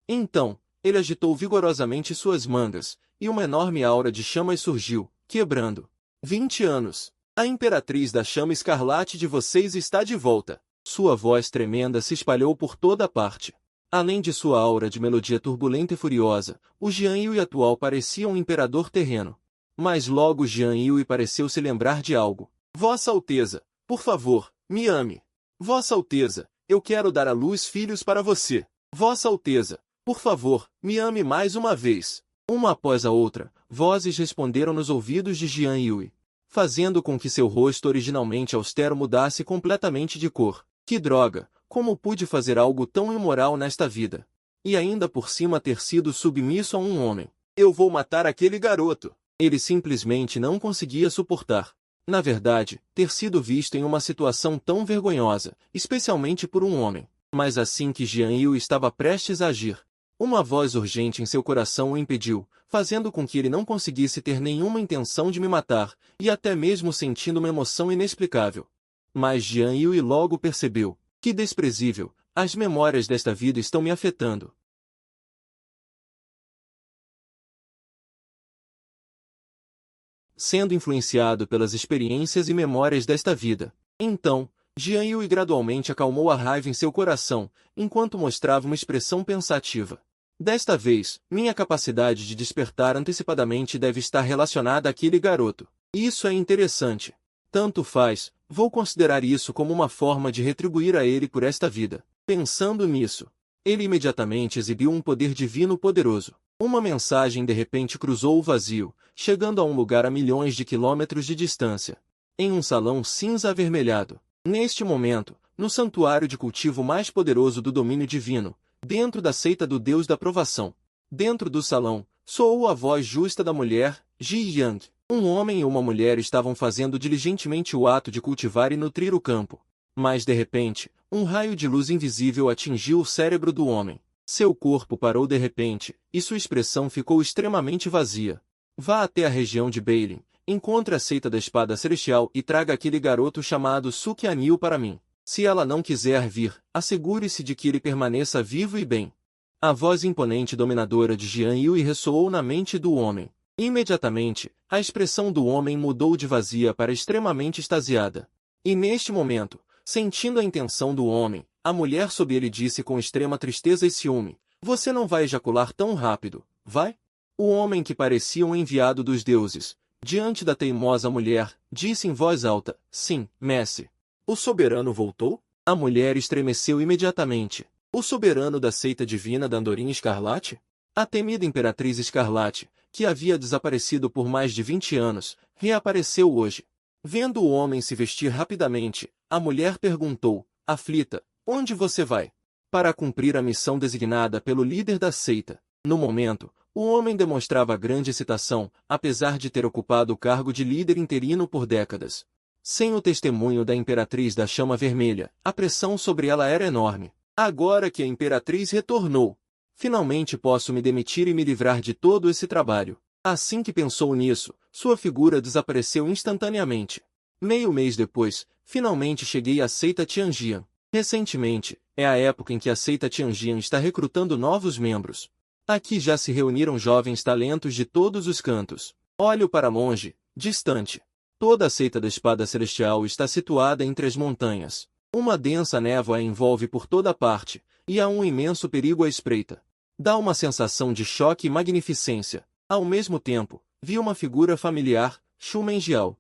Então, ele agitou vigorosamente suas mangas, e uma enorme aura de chamas surgiu, quebrando. 20 anos. A imperatriz da chama escarlate de vocês está de volta. Sua voz tremenda se espalhou por toda parte. Além de sua aura de melodia turbulenta e furiosa, o Jian Yui atual parecia um imperador terreno. Mas logo Jian Yui pareceu se lembrar de algo. Vossa Alteza, por favor, me ame. Vossa Alteza, eu quero dar à luz filhos para você. Vossa Alteza, por favor, me ame mais uma vez. Uma após a outra, vozes responderam nos ouvidos de Jian Yui, fazendo com que seu rosto originalmente austero mudasse completamente de cor. Que droga! Como pude fazer algo tão imoral nesta vida? E ainda por cima ter sido submisso a um homem. Eu vou matar aquele garoto. Ele simplesmente não conseguia suportar. Na verdade, ter sido visto em uma situação tão vergonhosa, especialmente por um homem. Mas assim que Jian Yui estava prestes a agir, uma voz urgente em seu coração o impediu, fazendo com que ele não conseguisse ter nenhuma intenção de me matar, e até mesmo sentindo uma emoção inexplicável. Mas Jian Yui logo percebeu. Que desprezível! As memórias desta vida estão me afetando. Sendo influenciado pelas experiências e memórias desta vida. Então, Jian Yui gradualmente acalmou a raiva em seu coração, enquanto mostrava uma expressão pensativa. Desta vez, minha capacidade de despertar antecipadamente deve estar relacionada àquele garoto. Isso é interessante. Tanto faz, vou considerar isso como uma forma de retribuir a ele por esta vida. Pensando nisso, ele imediatamente exibiu um poder divino poderoso. Uma mensagem de repente cruzou o vazio, chegando a um lugar a milhões de quilômetros de distância. Em um salão cinza avermelhado. Neste momento, no santuário de cultivo mais poderoso do domínio divino, dentro da seita do Deus da provação. Dentro do salão, soou a voz justa da mulher, Ji Yang. Um homem e uma mulher estavam fazendo diligentemente o ato de cultivar e nutrir o campo. Mas de repente, um raio de luz invisível atingiu o cérebro do homem. Seu corpo parou de repente, e sua expressão ficou extremamente vazia. Vá até a região de Beilin, encontre a seita da espada celestial e traga aquele garoto chamado Sukianil para mim. Se ela não quiser vir, assegure-se de que ele permaneça vivo e bem. A voz imponente e dominadora de Jian Yui ressoou na mente do homem. Imediatamente, a expressão do homem mudou de vazia para extremamente extasiada. E neste momento, sentindo a intenção do homem, a mulher sob ele disse com extrema tristeza e ciúme: Você não vai ejacular tão rápido, vai? O homem que parecia um enviado dos deuses, diante da teimosa mulher, disse em voz alta: Sim, mestre. O soberano voltou? A mulher estremeceu imediatamente. O soberano da seita divina da Andorinha Escarlate? A temida Imperatriz Escarlate, que havia desaparecido por mais de 20 anos, reapareceu hoje. Vendo o homem se vestir rapidamente, a mulher perguntou, aflita: Onde você vai? Para cumprir a missão designada pelo líder da seita. No momento, o homem demonstrava grande excitação, apesar de ter ocupado o cargo de líder interino por décadas. Sem o testemunho da Imperatriz da Chama Vermelha, a pressão sobre ela era enorme. Agora que a Imperatriz retornou, finalmente posso me demitir e me livrar de todo esse trabalho. Assim que pensou nisso, sua figura desapareceu instantaneamente. Meio mês depois, finalmente cheguei à seita Tianjian. Recentemente, é a época em que a seita Tianjian está recrutando novos membros. Aqui já se reuniram jovens talentos de todos os cantos. Olho para longe, distante. Toda a seita da Espada Celestial está situada entre as montanhas. Uma densa névoa a envolve por toda parte, e há um imenso perigo à espreita. Dá uma sensação de choque e magnificência. Ao mesmo tempo, vi uma figura familiar, Xu Menjiao.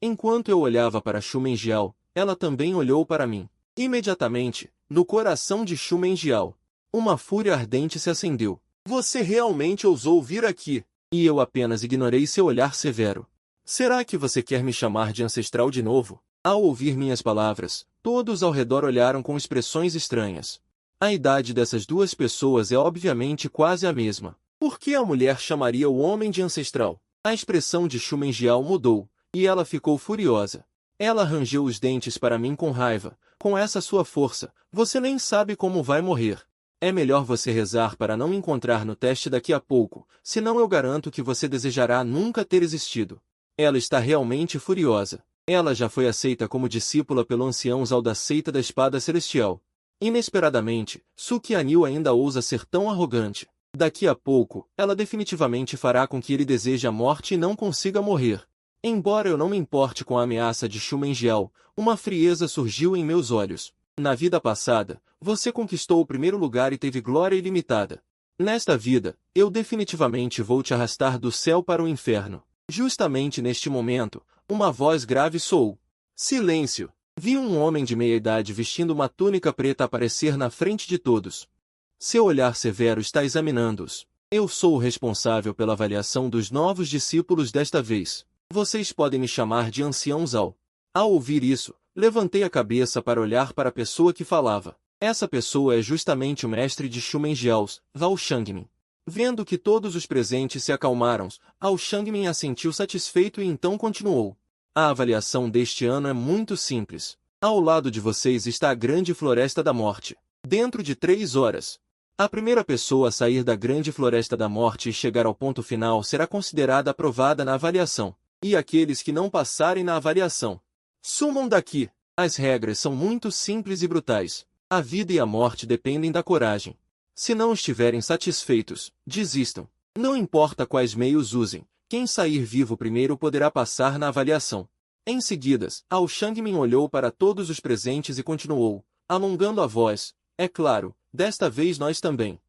Enquanto eu olhava para Xu Menjiao, ela também olhou para mim. Imediatamente, no coração de Xu Menjiao, uma fúria ardente se acendeu. Você realmente ousou vir aqui? E eu apenas ignorei seu olhar severo. Será que você quer me chamar de ancestral de novo? Ao ouvir minhas palavras, todos ao redor olharam com expressões estranhas. A idade dessas duas pessoas é obviamente quase a mesma. Por que a mulher chamaria o homem de ancestral? A expressão de Xu Menjiao mudou, e ela ficou furiosa. Ela rangeu os dentes para mim com raiva. Com essa sua força, você nem sabe como vai morrer. É melhor você rezar para não me encontrar no teste daqui a pouco, senão eu garanto que você desejará nunca ter existido. Ela está realmente furiosa. Ela já foi aceita como discípula pelo ancião Zal da seita da Espada Celestial. Inesperadamente, Suki Anil ainda ousa ser tão arrogante. Daqui a pouco, ela definitivamente fará com que ele deseje a morte e não consiga morrer. Embora eu não me importe com a ameaça de Shumengial, uma frieza surgiu em meus olhos. Na vida passada, você conquistou o primeiro lugar e teve glória ilimitada. Nesta vida, eu definitivamente vou te arrastar do céu para o inferno. Justamente neste momento, uma voz grave soou. Silêncio! Vi um homem de meia-idade vestindo uma túnica preta aparecer na frente de todos. Seu olhar severo está examinando-os. Eu sou o responsável pela avaliação dos novos discípulos desta vez. Vocês podem me chamar de Ancião Zal. Ao ouvir isso, levantei a cabeça para olhar para a pessoa que falava. Essa pessoa é justamente o mestre de Shumenjiaos, Ao Shangmin. Vendo que todos os presentes se acalmaram, Ao Shangmin assentiu satisfeito e então continuou. A avaliação deste ano é muito simples. Ao lado de vocês está a Grande Floresta da Morte. Dentro de 3 horas, a primeira pessoa a sair da Grande Floresta da Morte e chegar ao ponto final será considerada aprovada na avaliação. E aqueles que não passarem na avaliação, sumam daqui. As regras são muito simples e brutais. A vida e a morte dependem da coragem. Se não estiverem satisfeitos, desistam. Não importa quais meios usem, quem sair vivo primeiro poderá passar na avaliação. Em seguida, Ao Shangmin olhou para todos os presentes e continuou, alongando a voz. É claro, desta vez nós também.